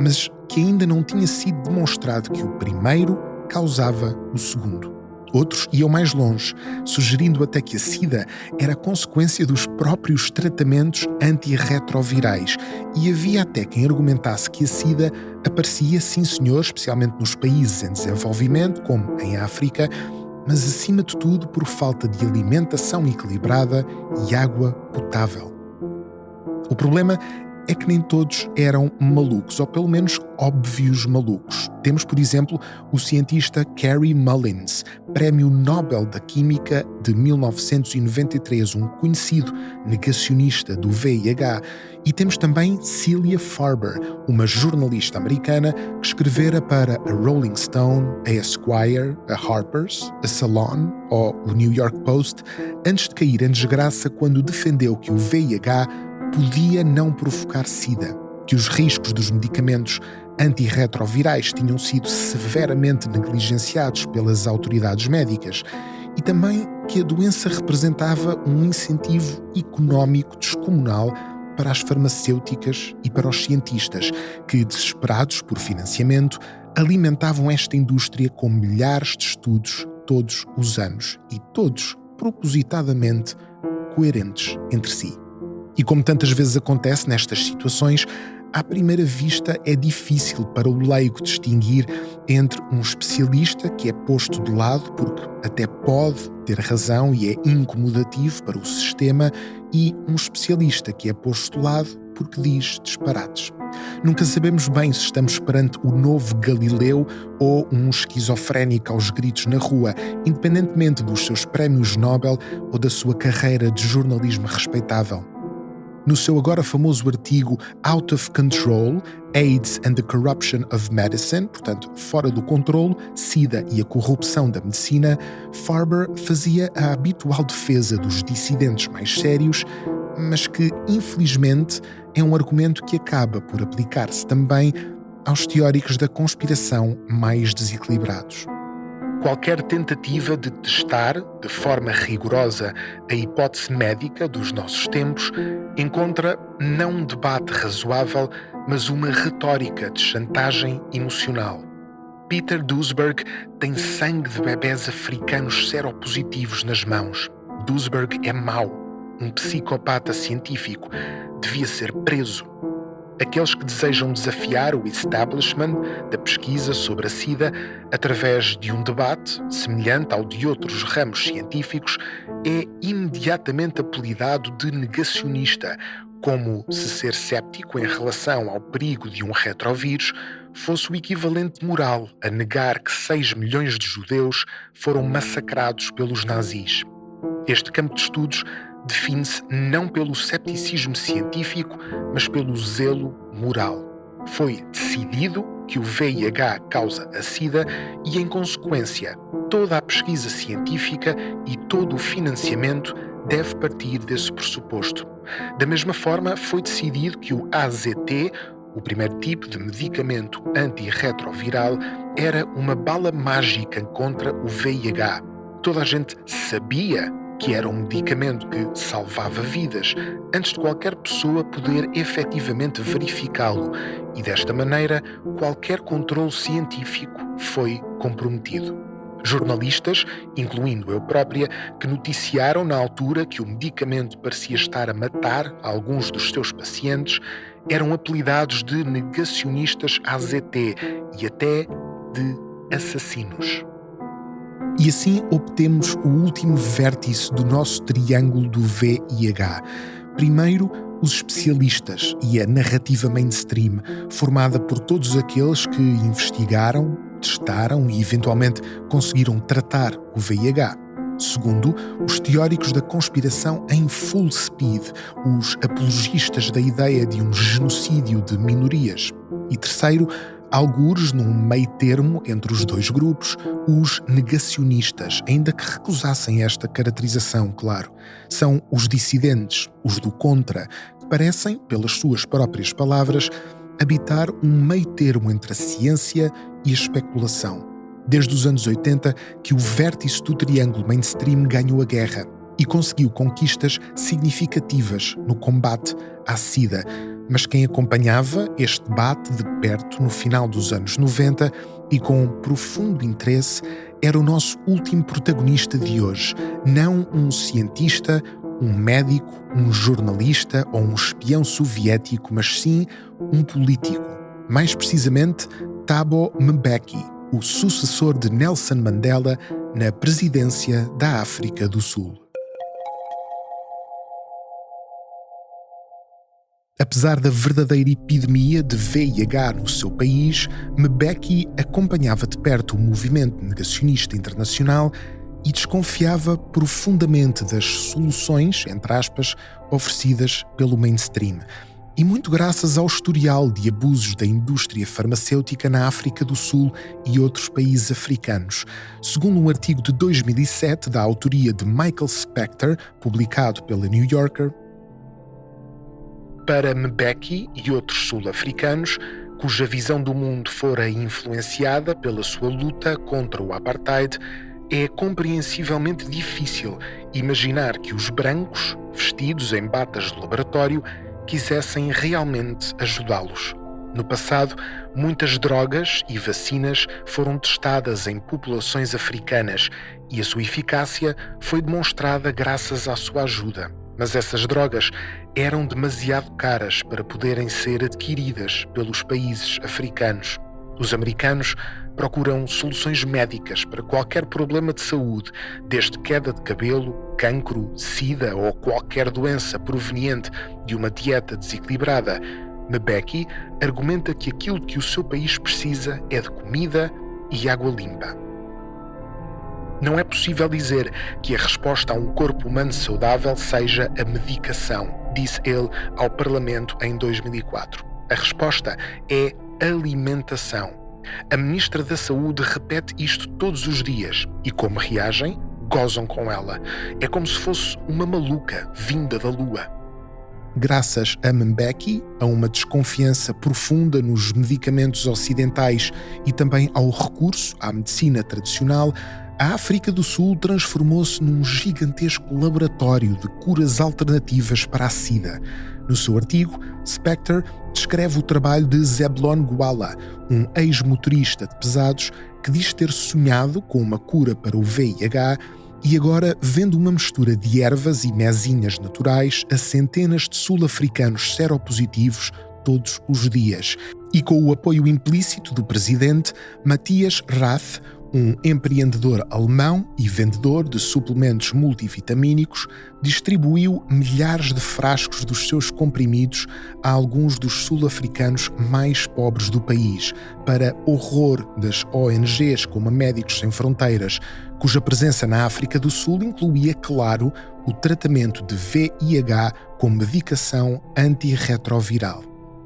mas que ainda não tinha sido demonstrado que o primeiro causava o segundo. Outros iam mais longe, sugerindo até que a SIDA era consequência dos próprios tratamentos antirretrovirais, e havia até quem argumentasse que a SIDA aparecia, sim senhor, especialmente nos países em desenvolvimento, como em África, mas acima de tudo por falta de alimentação equilibrada e água potável. O problema é que nem todos eram malucos, ou pelo menos óbvios malucos. Temos, por exemplo, o cientista Kary Mullins, Prémio Nobel da Química de 1993, um conhecido negacionista do VIH, e temos também Celia Farber, uma jornalista americana que escrevera para a Rolling Stone, a Esquire, a Harper's, a Salon ou o New York Post, antes de cair em desgraça quando defendeu que o VIH podia não provocar SIDA, que os riscos dos medicamentos antirretrovirais tinham sido severamente negligenciados pelas autoridades médicas e também que a doença representava um incentivo económico descomunal para as farmacêuticas e para os cientistas, que, desesperados por financiamento, alimentavam esta indústria com milhares de estudos todos os anos e todos propositadamente coerentes entre si. E como tantas vezes acontece nestas situações, à primeira vista é difícil para o leigo distinguir entre um especialista que é posto de lado porque até pode ter razão e é incomodativo para o sistema e um especialista que é posto de lado porque diz disparates. Nunca sabemos bem se estamos perante o novo Galileu ou um esquizofrénico aos gritos na rua, independentemente dos seus prémios Nobel ou da sua carreira de jornalismo respeitável. No seu agora famoso artigo Out of Control, AIDS and the Corruption of Medicine, portanto, fora do controle, SIDA e a corrupção da medicina, Farber fazia a habitual defesa dos dissidentes mais sérios, mas que, infelizmente, é um argumento que acaba por aplicar-se também aos teóricos da conspiração mais desequilibrados. Qualquer tentativa de testar, de forma rigorosa, a hipótese médica dos nossos tempos encontra não um debate razoável, mas uma retórica de chantagem emocional. Peter Duesberg tem sangue de bebés africanos seropositivos nas mãos. Duesberg é mau, um psicopata científico, devia ser preso. Aqueles que desejam desafiar o establishment da pesquisa sobre a SIDA através de um debate semelhante ao de outros ramos científicos é imediatamente apelidado de negacionista, como se ser céptico em relação ao perigo de um retrovírus fosse o equivalente moral a negar que 6 milhões de judeus foram massacrados pelos nazis. Este campo de estudos define-se não pelo cepticismo científico, mas pelo zelo moral. Foi decidido que o VIH causa a SIDA e, em consequência, toda a pesquisa científica e todo o financiamento deve partir desse pressuposto. Da mesma forma, foi decidido que o AZT, o primeiro tipo de medicamento antirretroviral, era uma bala mágica contra o VIH. Toda a gente sabia que era um medicamento que salvava vidas, antes de qualquer pessoa poder efetivamente verificá-lo, e desta maneira qualquer controle científico foi comprometido. Jornalistas, incluindo eu própria, que noticiaram na altura que o medicamento parecia estar a matar alguns dos seus pacientes, eram apelidados de negacionistas AZT e até de assassinos. E assim obtemos o último vértice do nosso triângulo do VIH. Primeiro, os especialistas e a narrativa mainstream, formada por todos aqueles que investigaram, testaram e eventualmente conseguiram tratar o VIH. Segundo, os teóricos da conspiração em full speed, os apologistas da ideia de um genocídio de minorias. E terceiro, algures num meio termo entre os dois grupos, os negacionistas, ainda que recusassem esta caracterização, claro. São os dissidentes, os do contra, que parecem, pelas suas próprias palavras, habitar um meio termo entre a ciência e a especulação. Desde os anos 80 que o vértice do triângulo mainstream ganhou a guerra. e conseguiu conquistas significativas no combate à SIDA. Mas quem acompanhava este debate de perto no final dos anos 90 e com profundo interesse era o nosso último protagonista de hoje. Não um cientista, um médico, um jornalista ou um espião soviético, mas sim um político. Mais precisamente, Thabo Mbeki, o sucessor de Nelson Mandela na presidência da África do Sul. Apesar da verdadeira epidemia de VIH no seu país, Mbeki acompanhava de perto o movimento negacionista internacional e desconfiava profundamente das soluções, entre aspas, oferecidas pelo mainstream. E muito graças ao historial de abusos da indústria farmacêutica na África do Sul e outros países africanos. Segundo um artigo de 2007 da autoria de Michael Spector, publicado pela New Yorker, para Mbeki e outros sul-africanos, cuja visão do mundo fora influenciada pela sua luta contra o apartheid, é compreensivelmente difícil imaginar que os brancos, vestidos em batas de laboratório, quisessem realmente ajudá-los. No passado, muitas drogas e vacinas foram testadas em populações africanas e a sua eficácia foi demonstrada graças à sua ajuda. Mas essas drogas eram demasiado caras para poderem ser adquiridas pelos países africanos. Os americanos procuram soluções médicas para qualquer problema de saúde, desde queda de cabelo, cancro, sida ou qualquer doença proveniente de uma dieta desequilibrada. Mbeki argumenta que aquilo que o seu país precisa é de comida e água limpa. Não é possível dizer que a resposta a um corpo humano saudável seja a medicação, disse ele ao Parlamento em 2004. A resposta é alimentação. A Ministra da Saúde repete isto todos os dias e, como reagem, gozam com ela. É como se fosse uma maluca vinda da lua. Graças a Mbeki, a uma desconfiança profunda nos medicamentos ocidentais e também ao recurso à medicina tradicional, a África do Sul transformou-se num gigantesco laboratório de curas alternativas para a SIDA. No seu artigo, Spector descreve o trabalho de Zebulon Gwala, um ex-motorista de pesados que diz ter sonhado com uma cura para o VIH e agora vende uma mistura de ervas e mesinhas naturais a centenas de sul-africanos seropositivos todos os dias. E com o apoio implícito do presidente, Matthias Rath, um empreendedor alemão e vendedor de suplementos multivitamínicos, distribuiu milhares de frascos dos seus comprimidos a alguns dos sul-africanos mais pobres do país, para horror das ONGs como a Médicos Sem Fronteiras, cuja presença na África do Sul incluía, claro, o tratamento de VIH com medicação antirretroviral.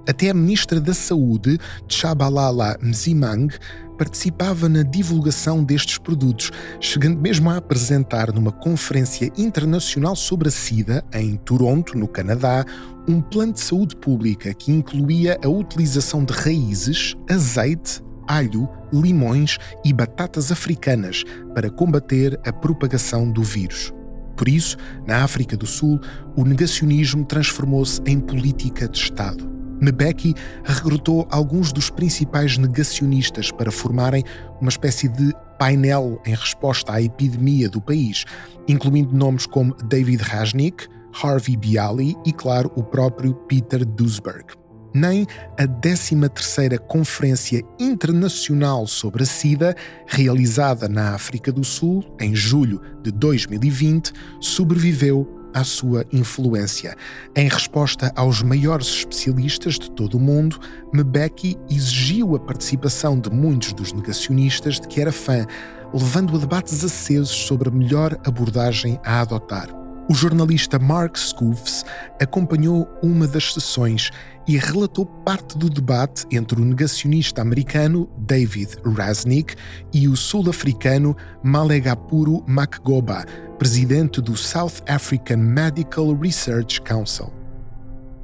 Até a Ministra da Saúde, Tshabalala Mzimang, participava na divulgação destes produtos, chegando mesmo a apresentar numa conferência internacional sobre a SIDA, em Toronto, no Canadá, um plano de saúde pública que incluía a utilização de raízes, azeite, alho, limões e batatas africanas para combater a propagação do vírus. Por isso, na África do Sul, o negacionismo transformou-se em política de Estado. Mbeki recrutou alguns dos principais negacionistas para formarem uma espécie de painel em resposta à epidemia do país, incluindo nomes como David Rajnik, Harvey Bialy e, claro, o próprio Peter Duesberg. Nem a 13ª Conferência Internacional sobre a SIDA, realizada na África do Sul, em julho de 2020, sobreviveu à sua influência. Em resposta aos maiores especialistas de todo o mundo, Mbeki exigiu a participação de muitos dos negacionistas de que era fã, levando a debates acesos sobre a melhor abordagem a adotar. O jornalista Mark Schoofs acompanhou uma das sessões e relatou parte do debate entre o negacionista americano David Rajnik e o sul-africano Malegapuru Makgoba, presidente do South African Medical Research Council.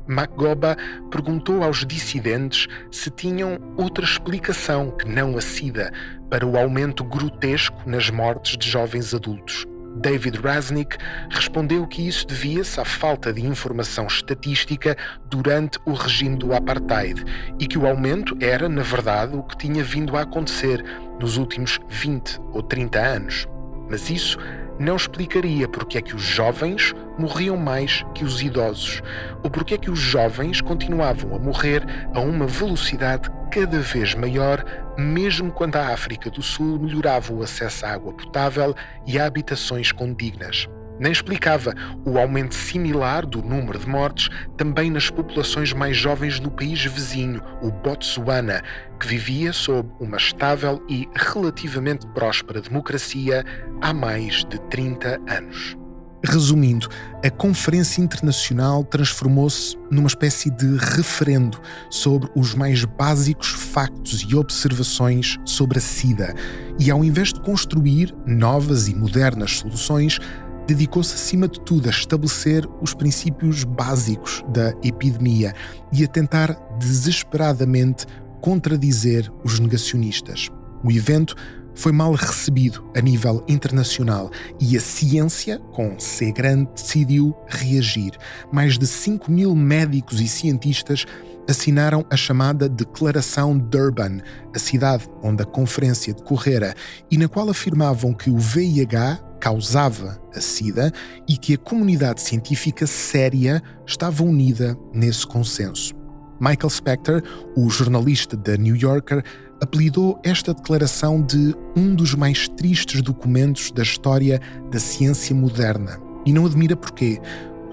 Makgoba perguntou aos dissidentes se tinham outra explicação que não a SIDA para o aumento grotesco nas mortes de jovens adultos. David Rasnick, respondeu que isso devia-se à falta de informação estatística durante o regime do apartheid e que o aumento era, na verdade, o que tinha vindo a acontecer nos últimos 20 ou 30 anos. Mas isso não explicaria porque é que os jovens morriam mais que os idosos, ou porque é que os jovens continuavam a morrer a uma velocidade cada vez maior, mesmo quando a África do Sul melhorava o acesso à água potável e a habitações condignas. Nem explicava o aumento similar do número de mortes também nas populações mais jovens no país vizinho, o Botsuana, que vivia sob uma estável e relativamente próspera democracia há mais de 30 anos. Resumindo, a Conferência Internacional transformou-se numa espécie de referendo sobre os mais básicos factos e observações sobre a SIDA e, ao invés de construir novas e modernas soluções, dedicou-se acima de tudo a estabelecer os princípios básicos da epidemia e a tentar desesperadamente contradizer os negacionistas. O evento foi mal recebido a nível internacional e a ciência, com C grande, decidiu reagir. Mais de 5.000 médicos e cientistas assinaram a chamada Declaração Durban, a cidade onde a conferência decorrera, e na qual afirmavam que o VIH causava a SIDA e que a comunidade científica séria estava unida nesse consenso. Michael Spector, o jornalista da New Yorker, apelidou esta declaração de um dos mais tristes documentos da história da ciência moderna. E não admira porquê.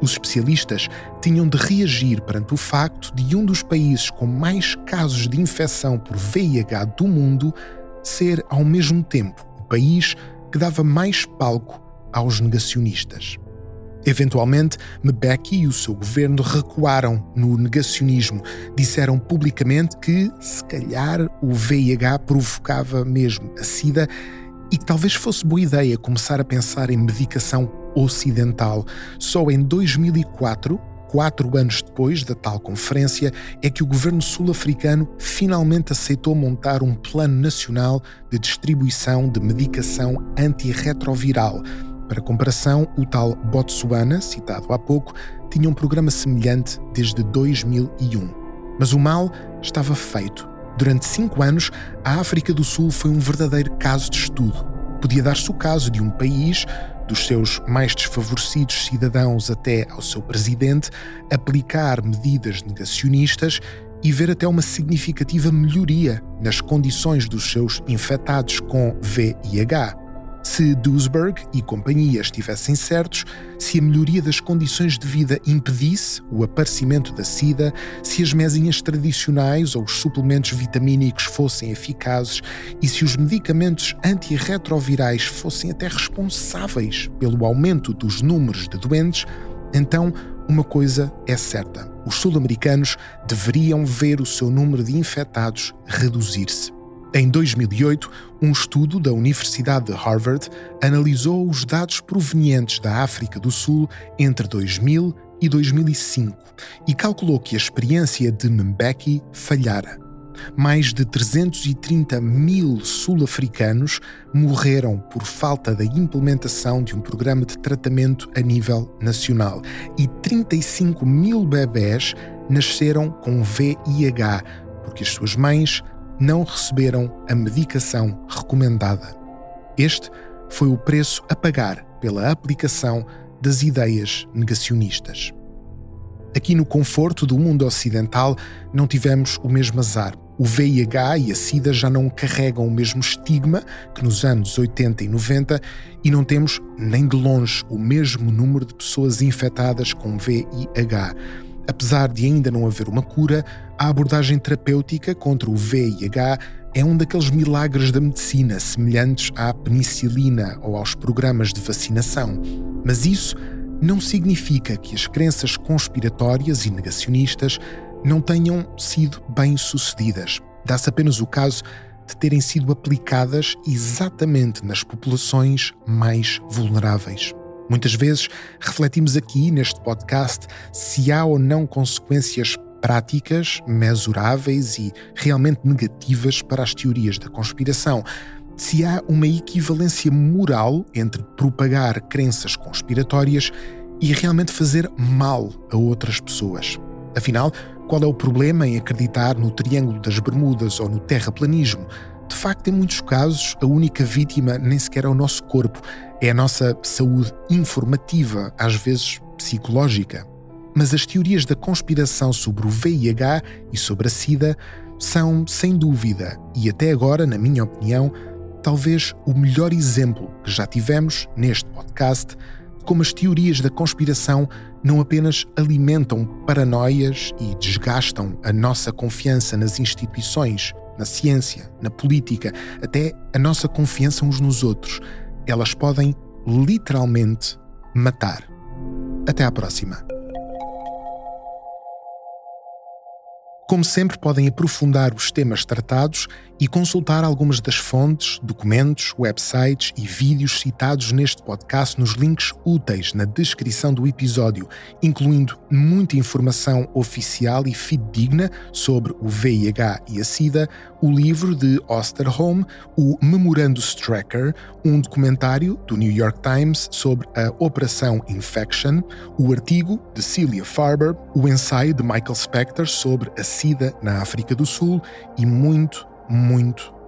Os especialistas tinham de reagir perante o facto de um dos países com mais casos de infecção por VIH do mundo ser, ao mesmo tempo, o país que dava mais palco aos negacionistas. Eventualmente, Mbeki e o seu governo recuaram no negacionismo. Disseram publicamente que, se calhar, o VIH provocava mesmo a SIDA e que talvez fosse boa ideia começar a pensar em medicação ocidental. Só em 2004, 4 anos depois da tal conferência, é que o governo sul-africano finalmente aceitou montar um plano nacional de distribuição de medicação antirretroviral. Para comparação, o tal Botsuana, citado há pouco, tinha um programa semelhante desde 2001. Mas o mal estava feito. Durante 5 anos, a África do Sul foi um verdadeiro caso de estudo. Podia dar-se o caso de um país, dos seus mais desfavorecidos cidadãos até ao seu presidente, aplicar medidas negacionistas e ver até uma significativa melhoria nas condições dos seus infectados com VIH. Se Duisberg e companhia estivessem certos, se a melhoria das condições de vida impedisse o aparecimento da SIDA, se as mesinhas tradicionais ou os suplementos vitamínicos fossem eficazes e se os medicamentos antirretrovirais fossem até responsáveis pelo aumento dos números de doentes, então uma coisa é certa: os sul-americanos deveriam ver o seu número de infectados reduzir-se. Em 2008, um estudo da Universidade de Harvard analisou os dados provenientes da África do Sul entre 2000 e 2005 e calculou que a experiência de Mbeki falhara. Mais de 330 mil sul-africanos morreram por falta da implementação de um programa de tratamento a nível nacional e 35 mil bebés nasceram com VIH, porque as suas mães não receberam a medicação recomendada. Este foi o preço a pagar pela aplicação das ideias negacionistas. Aqui no conforto do mundo ocidental não tivemos o mesmo azar. O VIH e a SIDA já não carregam o mesmo estigma que nos anos 80 e 90 e não temos nem de longe o mesmo número de pessoas infectadas com VIH. Apesar de ainda não haver uma cura, a abordagem terapêutica contra o VIH é um daqueles milagres da medicina semelhantes à penicilina ou aos programas de vacinação. Mas isso não significa que as crenças conspiratórias e negacionistas não tenham sido bem-sucedidas. Dá-se apenas o caso de terem sido aplicadas exatamente nas populações mais vulneráveis. Muitas vezes refletimos aqui neste podcast se há ou não consequências práticas, mensuráveis e realmente negativas para as teorias da conspiração. se há uma equivalência moral entre propagar crenças conspiratórias e realmente fazer mal a outras pessoas. Afinal, qual é o problema em acreditar no Triângulo das Bermudas ou no terraplanismo? De facto, em muitos casos, a única vítima nem sequer é o nosso corpo, é a nossa saúde informativa, às vezes psicológica. Mas as teorias da conspiração sobre o VIH e sobre a SIDA são, sem dúvida, e até agora, na minha opinião, talvez o melhor exemplo que já tivemos neste podcast de como as teorias da conspiração não apenas alimentam paranoias e desgastam a nossa confiança nas instituições, na ciência, na política, até a nossa confiança uns nos outros. Elas podem literalmente matar. Até à próxima. Como sempre, podem aprofundar os temas tratados e consultar algumas das fontes, documentos, websites e vídeos citados neste podcast nos links úteis na descrição do episódio, incluindo muita informação oficial e fidedigna sobre o VIH e a SIDA, o livro de Osterholm, o Memorandus Tracker, um documentário do New York Times sobre a Operação Infection, o artigo de Celia Farber, o ensaio de Michael Spector sobre a SIDA na África do Sul e muito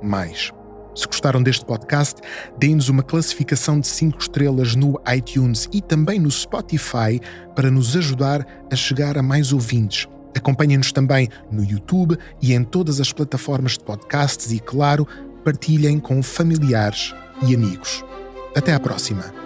mais. Se gostaram deste podcast, deem-nos uma classificação de 5 estrelas no iTunes e também no Spotify para nos ajudar a chegar a mais ouvintes. Acompanhem-nos também no YouTube e em todas as plataformas de podcasts e, claro, partilhem com familiares e amigos. Até à próxima!